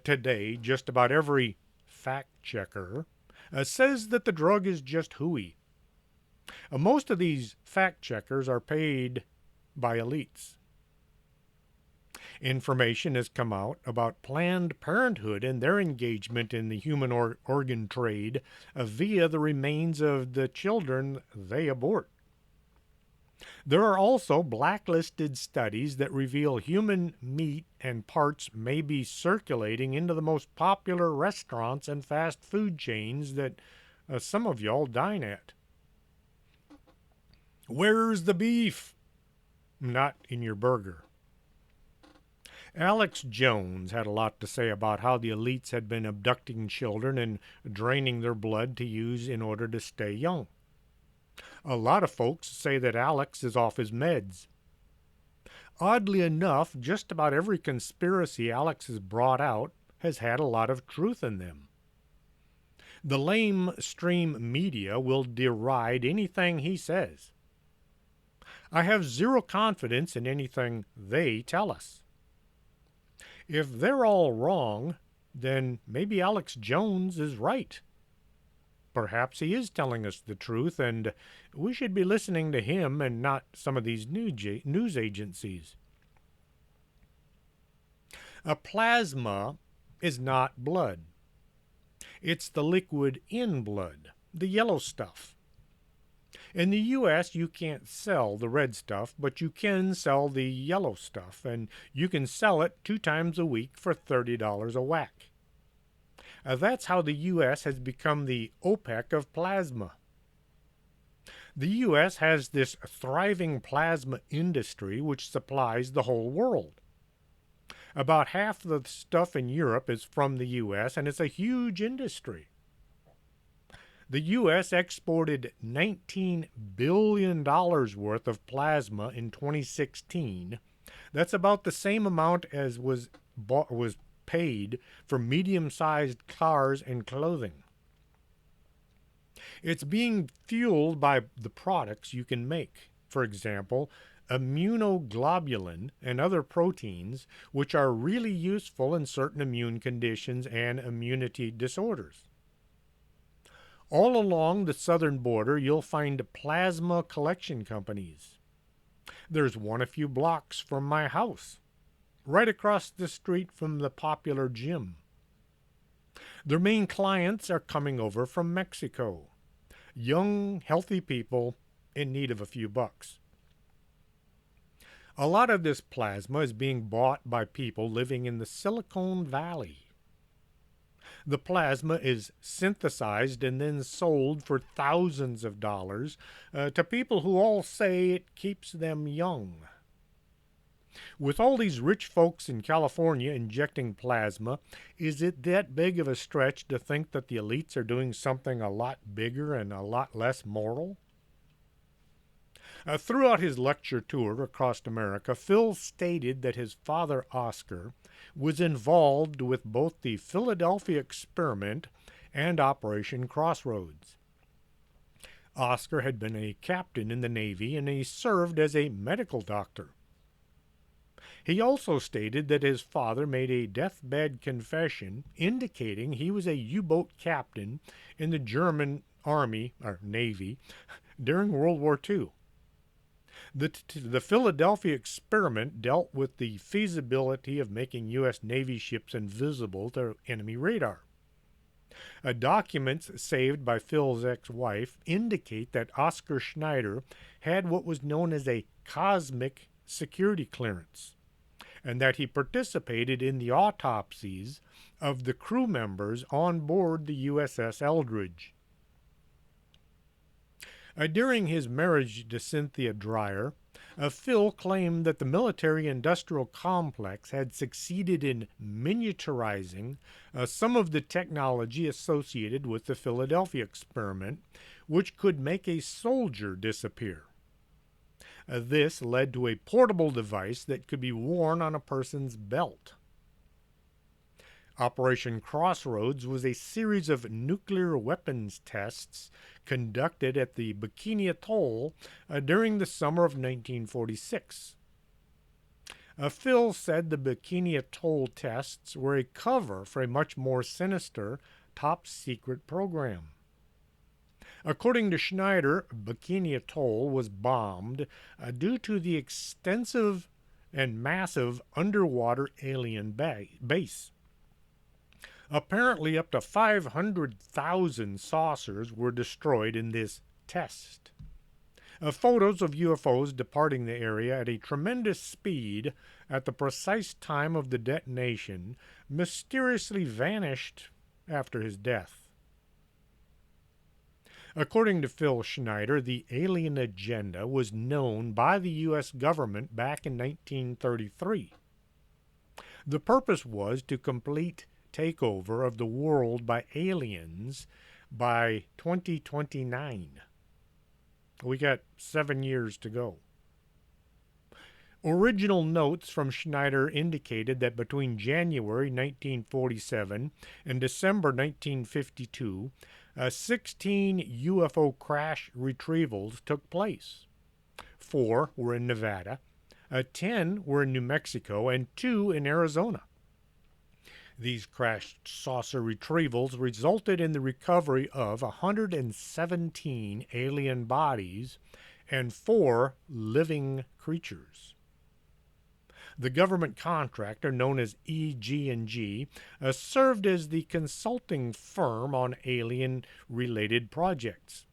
Today, just about every fact checker says that the drug is just hooey. Most of these fact checkers are paid by elites. Information has come out about Planned Parenthood and their engagement in the human organ trade via the remains of the children they abort. There are also blacklisted studies that reveal human meat and parts may be circulating into the most popular restaurants and fast food chains that some of y'all dine at. Where's the beef? Not in your burger. Alex Jones had a lot to say about how the elites had been abducting children and draining their blood to use in order to stay young. A lot of folks say that Alex is off his meds. Oddly enough, just about every conspiracy Alex has brought out has had a lot of truth in them. The lamestream media will deride anything he says. I have zero confidence in anything they tell us. If they're all wrong, then maybe Alex Jones is right. Perhaps he is telling us the truth, and we should be listening to him and not some of these news agencies. A plasma is not blood. It's the liquid in blood, the yellow stuff. In the U.S., you can't sell the red stuff, but you can sell the yellow stuff, and you can sell it 2 times a week for $30 a whack. That's how the U.S. has become the OPEC of plasma. The U.S. has this thriving plasma industry which supplies the whole world. About half the stuff in Europe is from the U.S., and it's a huge industry. The U.S. exported $19 billion worth of plasma in 2016. That's about the same amount as was paid for medium-sized cars and clothing. It's being fueled by the products you can make. For example, immunoglobulin and other proteins, which are really useful in certain immune conditions and immunity disorders. All along the southern border, you'll find plasma collection companies. There's one a few blocks from my house, right across the street from the popular gym. Their main clients are coming over from Mexico. Young, healthy people in need of a few bucks. A lot of this plasma is being bought by people living in the Silicon Valley. The plasma is synthesized and then sold for thousands of dollars to people who all say it keeps them young. With all these rich folks in California injecting plasma, is it that big of a stretch to think that the elites are doing something a lot bigger and a lot less moral? Throughout his lecture tour across America, Phil stated that his father, Oscar, was involved with both the Philadelphia experiment and Operation Crossroads. Oscar had been a captain in the Navy, and he served as a medical doctor. He also stated that his father made a deathbed confession indicating he was a U-boat captain in the German Army or Navy during World War II. The Philadelphia experiment dealt with the feasibility of making U.S. Navy ships invisible to enemy radar. Documents saved by Phil's ex-wife indicate that Oscar Schneider had what was known as a cosmic security clearance, and that he participated in the autopsies of the crew members on board the USS Eldridge. During his marriage to Cynthia Dreyer, Phil claimed that the military-industrial complex had succeeded in miniaturizing some of the technology associated with the Philadelphia experiment, which could make a soldier disappear. This led to a portable device that could be worn on a person's belt. Operation Crossroads was a series of nuclear weapons tests conducted at the Bikini Atoll during the summer of 1946. Phil said the Bikini Atoll tests were a cover for a much more sinister, top-secret program. According to Schneider, Bikini Atoll was bombed due to the extensive and massive underwater alien base. Apparently, up to 500,000 saucers were destroyed in this test. Photos of UFOs departing the area at a tremendous speed at the precise time of the detonation mysteriously vanished after his death. According to Phil Schneider, the alien agenda was known by the U.S. government back in 1933. The purpose was to complete takeover of the world by aliens by 2029. We got 7 years to go. Original notes from Schneider indicated that between January 1947 and December 1952, 16 UFO crash retrievals took place. 4 were in Nevada, 10 were in New Mexico, and 2 in Arizona. These crashed saucer retrievals resulted in the recovery of 117 alien bodies and 4 living creatures. The government contractor, known as EG&G, served as the consulting firm on alien-related projects.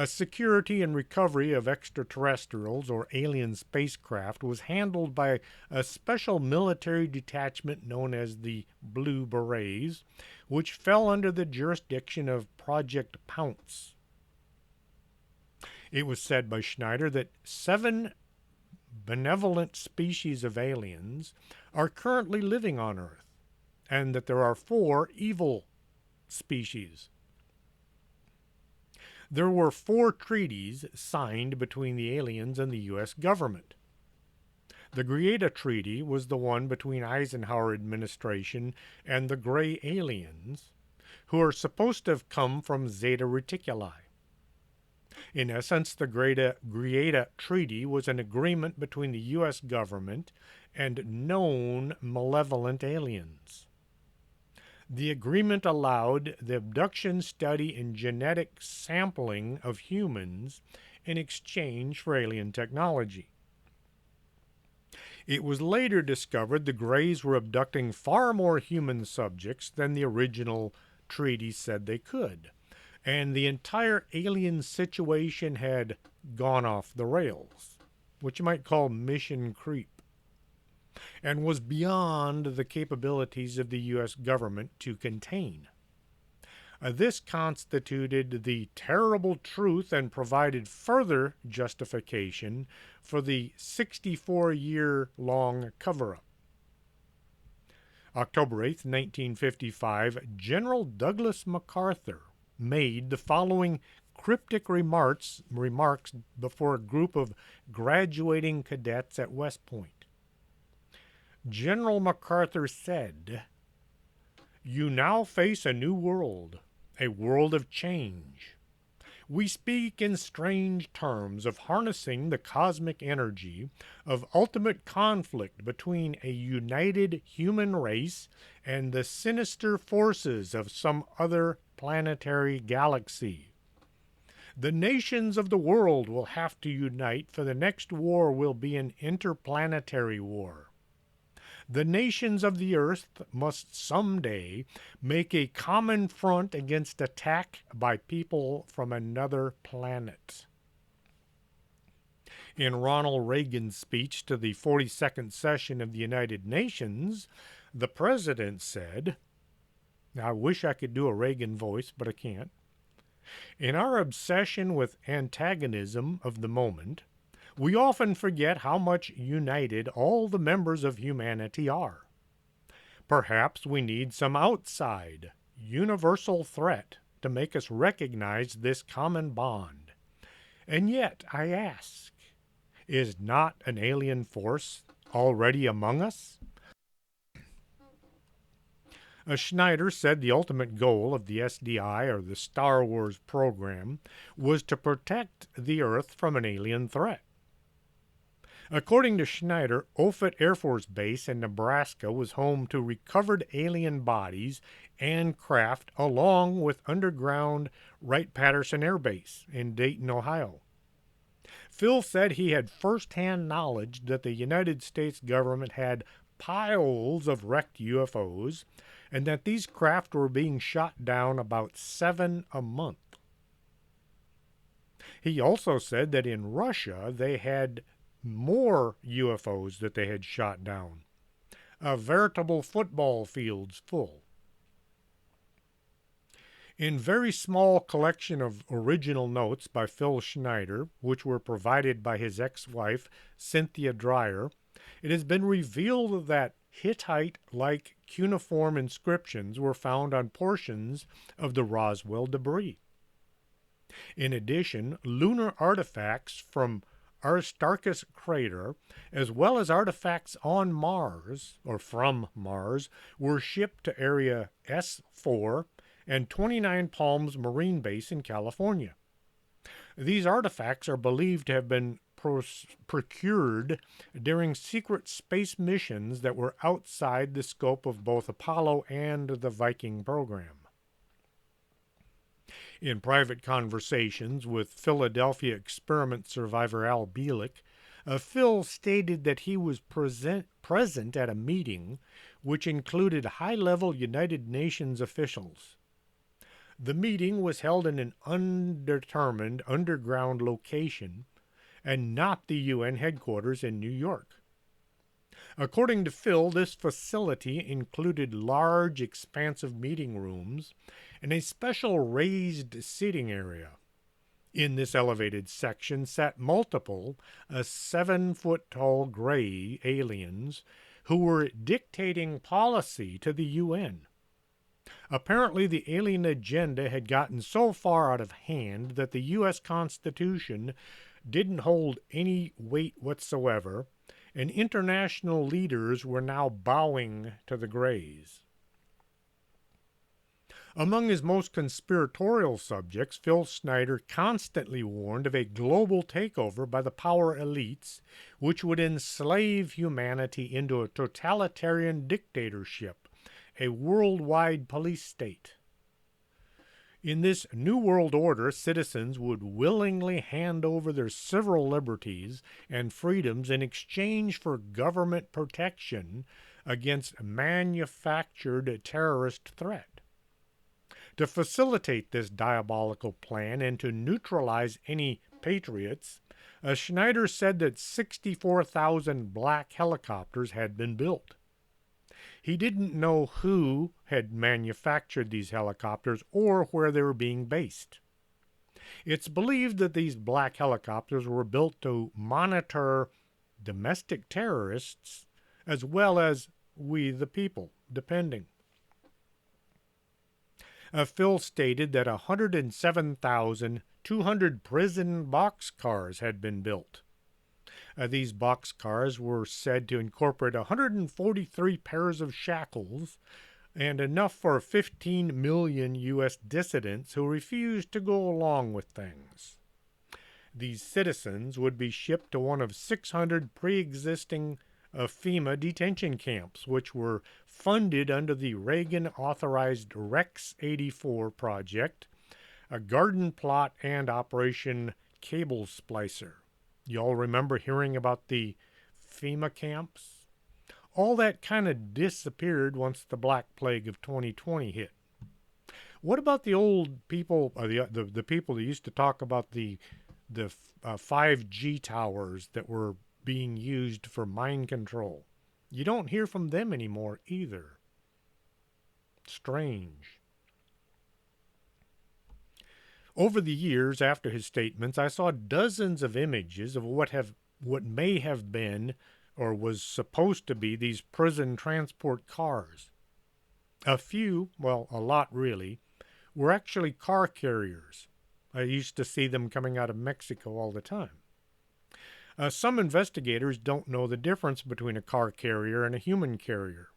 Security and recovery of extraterrestrials or alien spacecraft was handled by a special military detachment known as the Blue Berets, which fell under the jurisdiction of Project Pounce. It was said by Schneider that 7 benevolent species of aliens are currently living on Earth, and that there are 4 evil species. There were 4 treaties signed between the aliens and the U.S. government. The Greada Treaty was the one between Eisenhower administration and the Gray Aliens, who are supposed to have come from Zeta Reticuli. In essence, the Greada Treaty was an agreement between the U.S. government and known malevolent aliens. The agreement allowed the abduction, study, and genetic sampling of humans in exchange for alien technology. It was later discovered the Greys were abducting far more human subjects than the original treaty said they could, and the entire alien situation had gone off the rails, which you might call mission creep, and was beyond the capabilities of the U.S. government to contain. This constituted the terrible truth and provided further justification for the 64-year-long cover-up. October 8, 1955, General Douglas MacArthur made the following cryptic remarks before a group of graduating cadets at West Point. General MacArthur said, "You now face a new world, a world of change. We speak in strange terms of harnessing the cosmic energy of ultimate conflict between a united human race and the sinister forces of some other planetary galaxy. The nations of the world will have to unite, for the next war will be an interplanetary war. The nations of the earth must someday make a common front against attack by people from another planet. In Ronald Reagan's speech to the 42nd session of the United Nations, the president said, I wish I could do a Reagan voice, but I can't. In our obsession with antagonism of the moment, we often forget how much united all the members of humanity are. Perhaps we need some outside, universal threat to make us recognize this common bond. And yet, I ask, is not an alien force already among us? Schneider said the ultimate goal of the SDI, or the Star Wars program, was to protect the Earth from an alien threat. According to Schneider, Offutt Air Force Base in Nebraska was home to recovered alien bodies and craft, along with underground Wright-Patterson Air Base in Dayton, Ohio. Phil said he had first-hand knowledge that the United States government had piles of wrecked UFOs and that these craft were being shot down about 7 a month. He also said that in Russia they had more UFOs that they had shot down. A veritable football fields full. In very small collection of original notes by Phil Schneider, which were provided by his ex-wife, Cynthia Dreyer, it has been revealed that Hittite-like cuneiform inscriptions were found on portions of the Roswell debris. In addition, lunar artifacts from Aristarchus crater, as well as artifacts on Mars, or from Mars, were shipped to Area S4 and 29 Palms Marine Base in California. These artifacts are believed to have been procured during secret space missions that were outside the scope of both Apollo and the Viking program. In private conversations with Philadelphia experiment survivor Al Bielek, Phil stated that he was present at a meeting which included high-level United Nations officials. The meeting was held in an undetermined underground location and not the UN headquarters in New York. According to Phil, this facility included large, expansive meeting rooms and a special raised seating area. In this elevated section sat multiple 7-foot-tall gray aliens who were dictating policy to the UN. Apparently, the alien agenda had gotten so far out of hand that the U.S. Constitution didn't hold any weight whatsoever, and international leaders were now bowing to the Greys. Among his most conspiratorial subjects, Phil Schneider constantly warned of a global takeover by the power elites, which would enslave humanity into a totalitarian dictatorship, a worldwide police state. In this New World Order, citizens would willingly hand over their civil liberties and freedoms in exchange for government protection against manufactured terrorist threat. To facilitate this diabolical plan and to neutralize any patriots, Schneider said that 64,000 black helicopters had been built. He didn't know who had manufactured these helicopters or where they were being based. It's believed that these black helicopters were built to monitor domestic terrorists as well as we the people, depending. Phil stated that 107,200 prison boxcars had been built. These boxcars were said to incorporate 143 pairs of shackles, and enough for 15 million U.S. dissidents who refused to go along with things. These citizens would be shipped to one of 600 pre-existing FEMA detention camps, which were funded under the Reagan-authorized Rex 84 project, a garden plot, and Operation Cable Splicer. Y'all remember hearing about the FEMA camps? All that kind of disappeared once the Black Plague of 2020 hit. What about the old people, the people that used to talk about the 5G towers that were being used for mind control? You don't hear from them anymore either. Strange. Over the years after his statements, I saw dozens of images of what may have been or was supposed to be these prison transport cars. A few, well, a lot really, were actually car carriers. I used to see them coming out of Mexico all the time. Some investigators don't know the difference between a car carrier and a human carrier.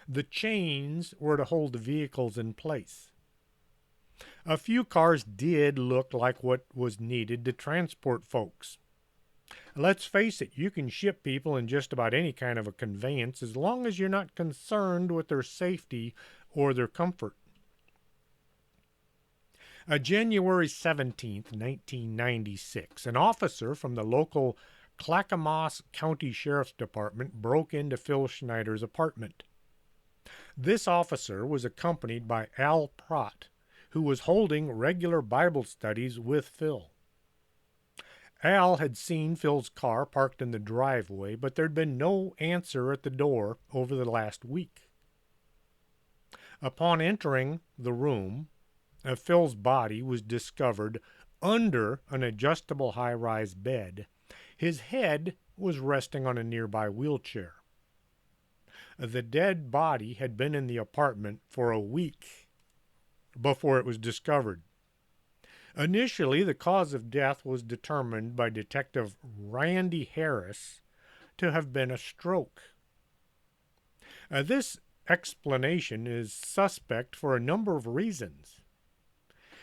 The chains were to hold the vehicles in place. A few cars did look like what was needed to transport folks. Let's face it, you can ship people in just about any kind of a conveyance as long as you're not concerned with their safety or their comfort. January 17th, 1996, an officer from the local Clackamas County Sheriff's Department broke into Phil Schneider's apartment. This officer was accompanied by Al Pratt, who was holding regular Bible studies with Phil. Al had seen Phil's car parked in the driveway, but there'd been no answer at the door over the last week. Upon entering the room, Phil's body was discovered under an adjustable high-rise bed. His head was resting on a nearby wheelchair. The dead body had been in the apartment for a week before it was discovered. Initially, the cause of death was determined by Detective Randy Harris to have been a stroke. This explanation is suspect for a number of reasons.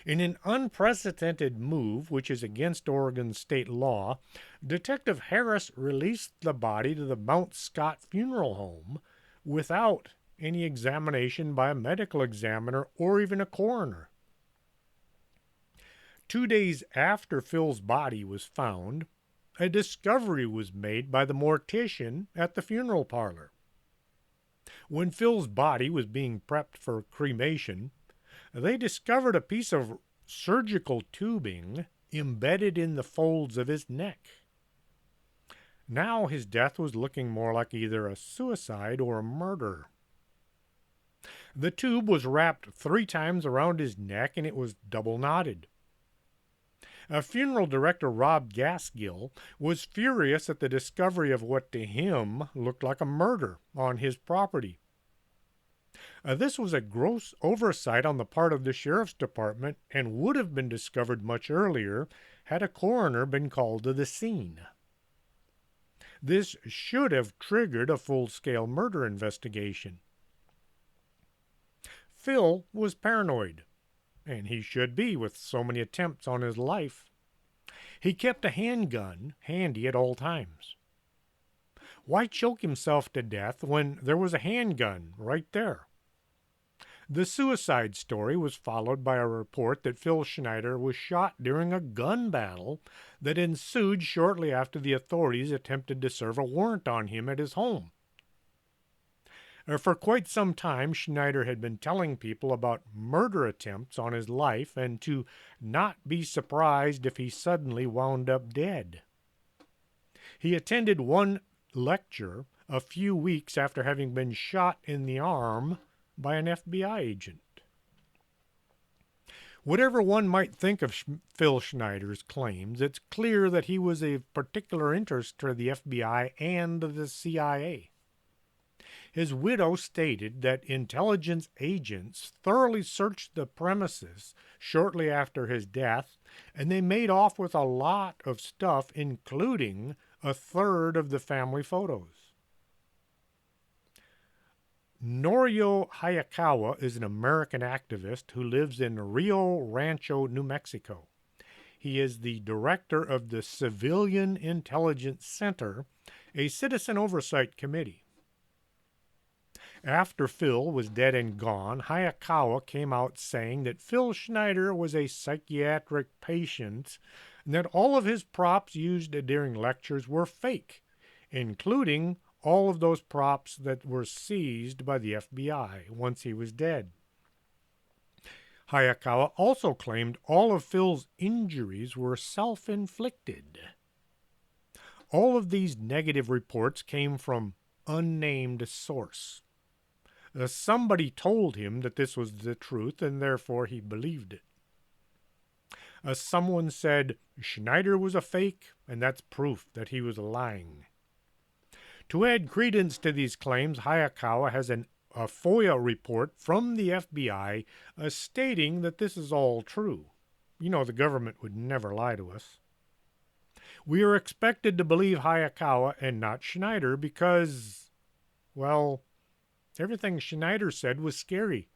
In an unprecedented move, which is against Oregon state law, Detective Harris released the body to the Mount Scott Funeral Home without any examination by a medical examiner or even a coroner. 2 days after Phil's body was found, a discovery was made by the mortician at the funeral parlor. When Phil's body was being prepped for cremation, they discovered a piece of surgical tubing embedded in the folds of his neck. Now his death was looking more like either a suicide or a murder. The tube was wrapped 3 times around his neck and it was double knotted. Funeral director Rob Gaskill was furious at the discovery of what to him looked like a murder on his property. This was a gross oversight on the part of the sheriff's department and would have been discovered much earlier had a coroner been called to the scene. This should have triggered a full-scale murder investigation. Phil was paranoid, and he should be with so many attempts on his life. He kept a handgun handy at all times. Why choke himself to death when there was a handgun right there? The suicide story was followed by a report that Phil Schneider was shot during a gun battle that ensued shortly after the authorities attempted to serve a warrant on him at his home. For quite some time, Schneider had been telling people about murder attempts on his life and to not be surprised if he suddenly wound up dead. He attended one lecture a few weeks after having been shot in the arm by an FBI agent. Whatever one might think of Phil Schneider's claims, it's clear that he was of particular interest to the FBI and the CIA. His widow stated that intelligence agents thoroughly searched the premises shortly after his death, and they made off with a lot of stuff, including a third of the family photos. Norio Hayakawa is an American activist who lives in Rio Rancho, New Mexico. He is the director of the Civilian Intelligence Center, a citizen oversight committee. After Phil was dead and gone, Hayakawa came out saying that Phil Schneider was a psychiatric patient and that all of his props used during lectures were fake, including all of those props that were seized by the FBI once he was dead. Hayakawa also claimed all of Phil's injuries were self-inflicted. All of these negative reports came from unnamed source. Somebody told him that this was the truth, and therefore he believed it. Someone said Schneider was a fake, and that's proof that he was lying. To add credence to these claims, Hayakawa has a FOIA report from the FBI stating that this is all true. You know, the government would never lie to us. We are expected to believe Hayakawa and not Schneider because, well, everything Schneider said was scary.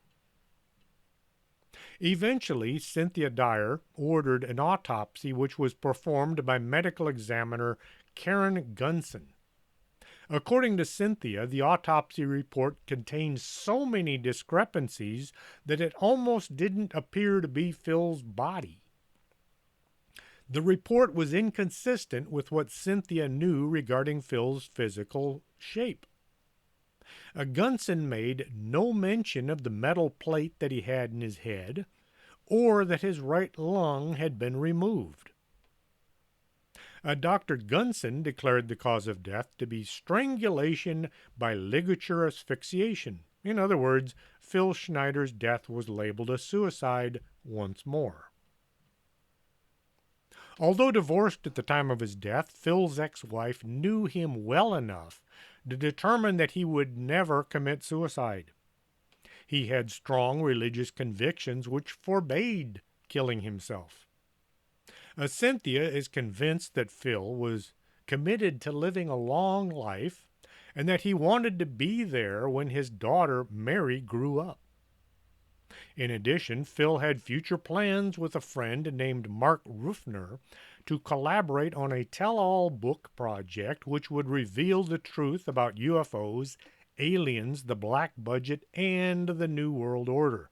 Eventually, Cynthia Dyer ordered an autopsy which was performed by medical examiner Karen Gunson. According to Cynthia, the autopsy report contained so many discrepancies that it almost didn't appear to be Phil's body. The report was inconsistent with what Cynthia knew regarding Phil's physical shape. Gunson made no mention of the metal plate that he had in his head, or that his right lung had been removed. Dr. Gunson declared the cause of death to be strangulation by ligature asphyxiation. In other words, Phil Schneider's death was labeled a suicide once more. Although divorced at the time of his death, Phil's ex-wife knew him well enough to determine that he would never commit suicide. He had strong religious convictions which forbade killing himself. Cynthia is convinced that Phil was committed to living a long life and that he wanted to be there when his daughter Mary grew up. In addition, Phil had future plans with a friend named Mark Ruffner to collaborate on a tell-all book project which would reveal the truth about UFOs, aliens, the black budget, and the New World Order.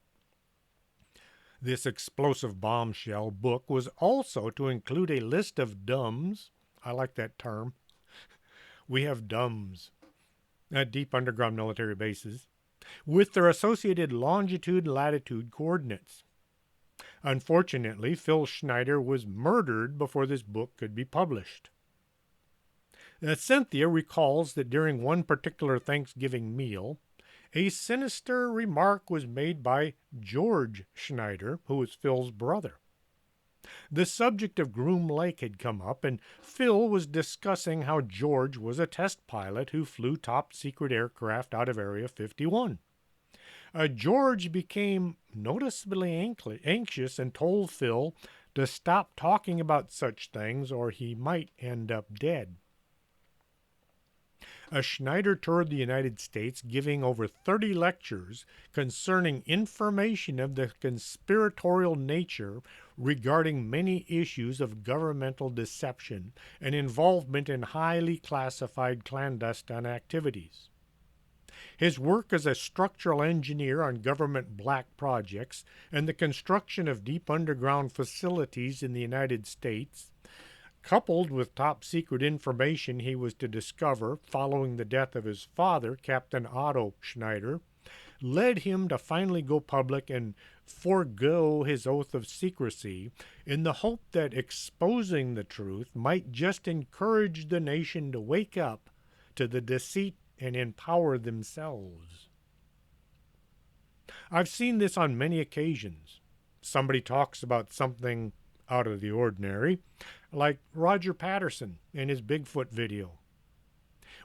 This explosive bombshell book was also to include a list of DUMBs. I like that term. We have DUMBs, deep underground military bases, with their associated longitude and latitude coordinates. Unfortunately, Phil Schneider was murdered before this book could be published. Cynthia recalls that during one particular Thanksgiving meal, a sinister remark was made by George Schneider, who was Phil's brother. The subject of Groom Lake had come up, and Phil was discussing how George was a test pilot who flew top-secret aircraft out of Area 51. George became noticeably anxious and told Phil to stop talking about such things or he might end up dead. Schneider toured the United States giving over 30 lectures concerning information of the conspiratorial nature regarding many issues of governmental deception and involvement in highly classified clandestine activities. His work as a structural engineer on government black projects and the construction of deep underground facilities in the United States, coupled with top-secret information he was to discover following the death of his father, Captain Otto Schneider, led him to finally go public and forego his oath of secrecy in the hope that exposing the truth might just encourage the nation to wake up to the deceit and empower themselves. I've seen this on many occasions. Somebody talks about something out of the ordinary, like Roger Patterson in his Bigfoot video.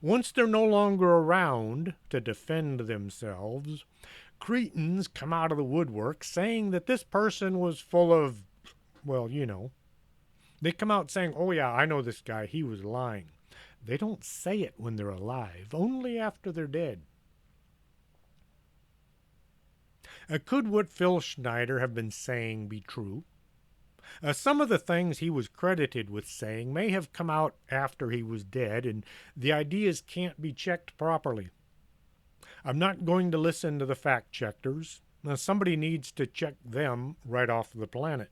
Once they're no longer around to defend themselves, cretins come out of the woodwork saying that this person was full of, well, you know. They come out saying, oh yeah, I know this guy, he was lying. They don't say it when they're alive, only after they're dead. Could what Phil Schneider have been saying be true? Some of the things he was credited with saying may have come out after he was dead, and the ideas can't be checked properly. I'm not going to listen to the fact checkers. Somebody needs to check them right off the planet.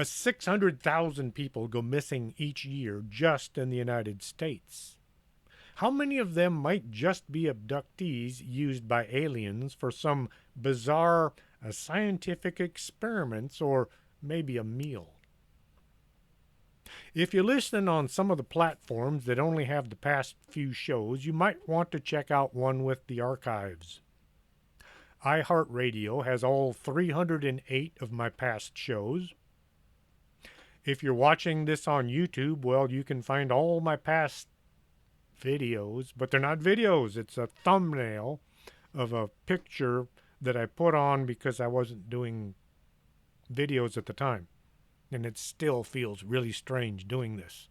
600,000 people go missing each year just in the United States. How many of them might just be abductees used by aliens for some bizarre scientific experiments or maybe a meal? If you're listening on some of the platforms that only have the past few shows, you might want to check out one with the archives. iHeartRadio has all 308 of my past shows. If you're watching this on YouTube, well, you can find all my past videos, but they're not videos. It's a thumbnail of a picture that I put on because I wasn't doing videos at the time. And it still feels really strange doing this.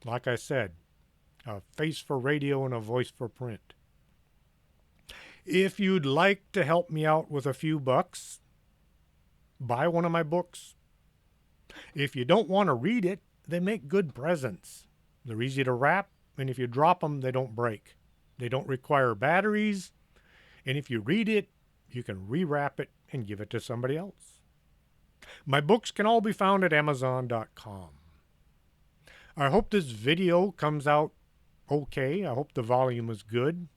Like I said, a face for radio and a voice for print. If you'd like to help me out with a few bucks, buy one of my books. If you don't want to read it, they make good presents. They're easy to wrap, and if you drop them, they don't break. They don't require batteries, and if you read it, you can rewrap it and give it to somebody else. My books can all be found at Amazon.com. I hope this video comes out okay. I hope the volume is good.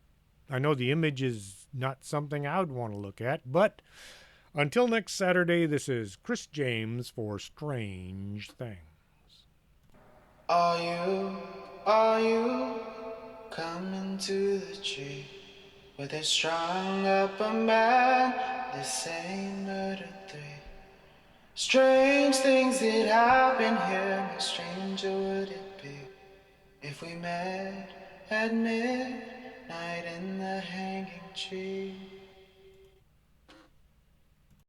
I know the image is not something I would want to look at, but until next Saturday, this is Chris James for Strange Things. Are you coming to the tree where they strung up a man? They say murder 3. Strange things that happen here. How stranger would it be if we met at midnight in the hanging tree?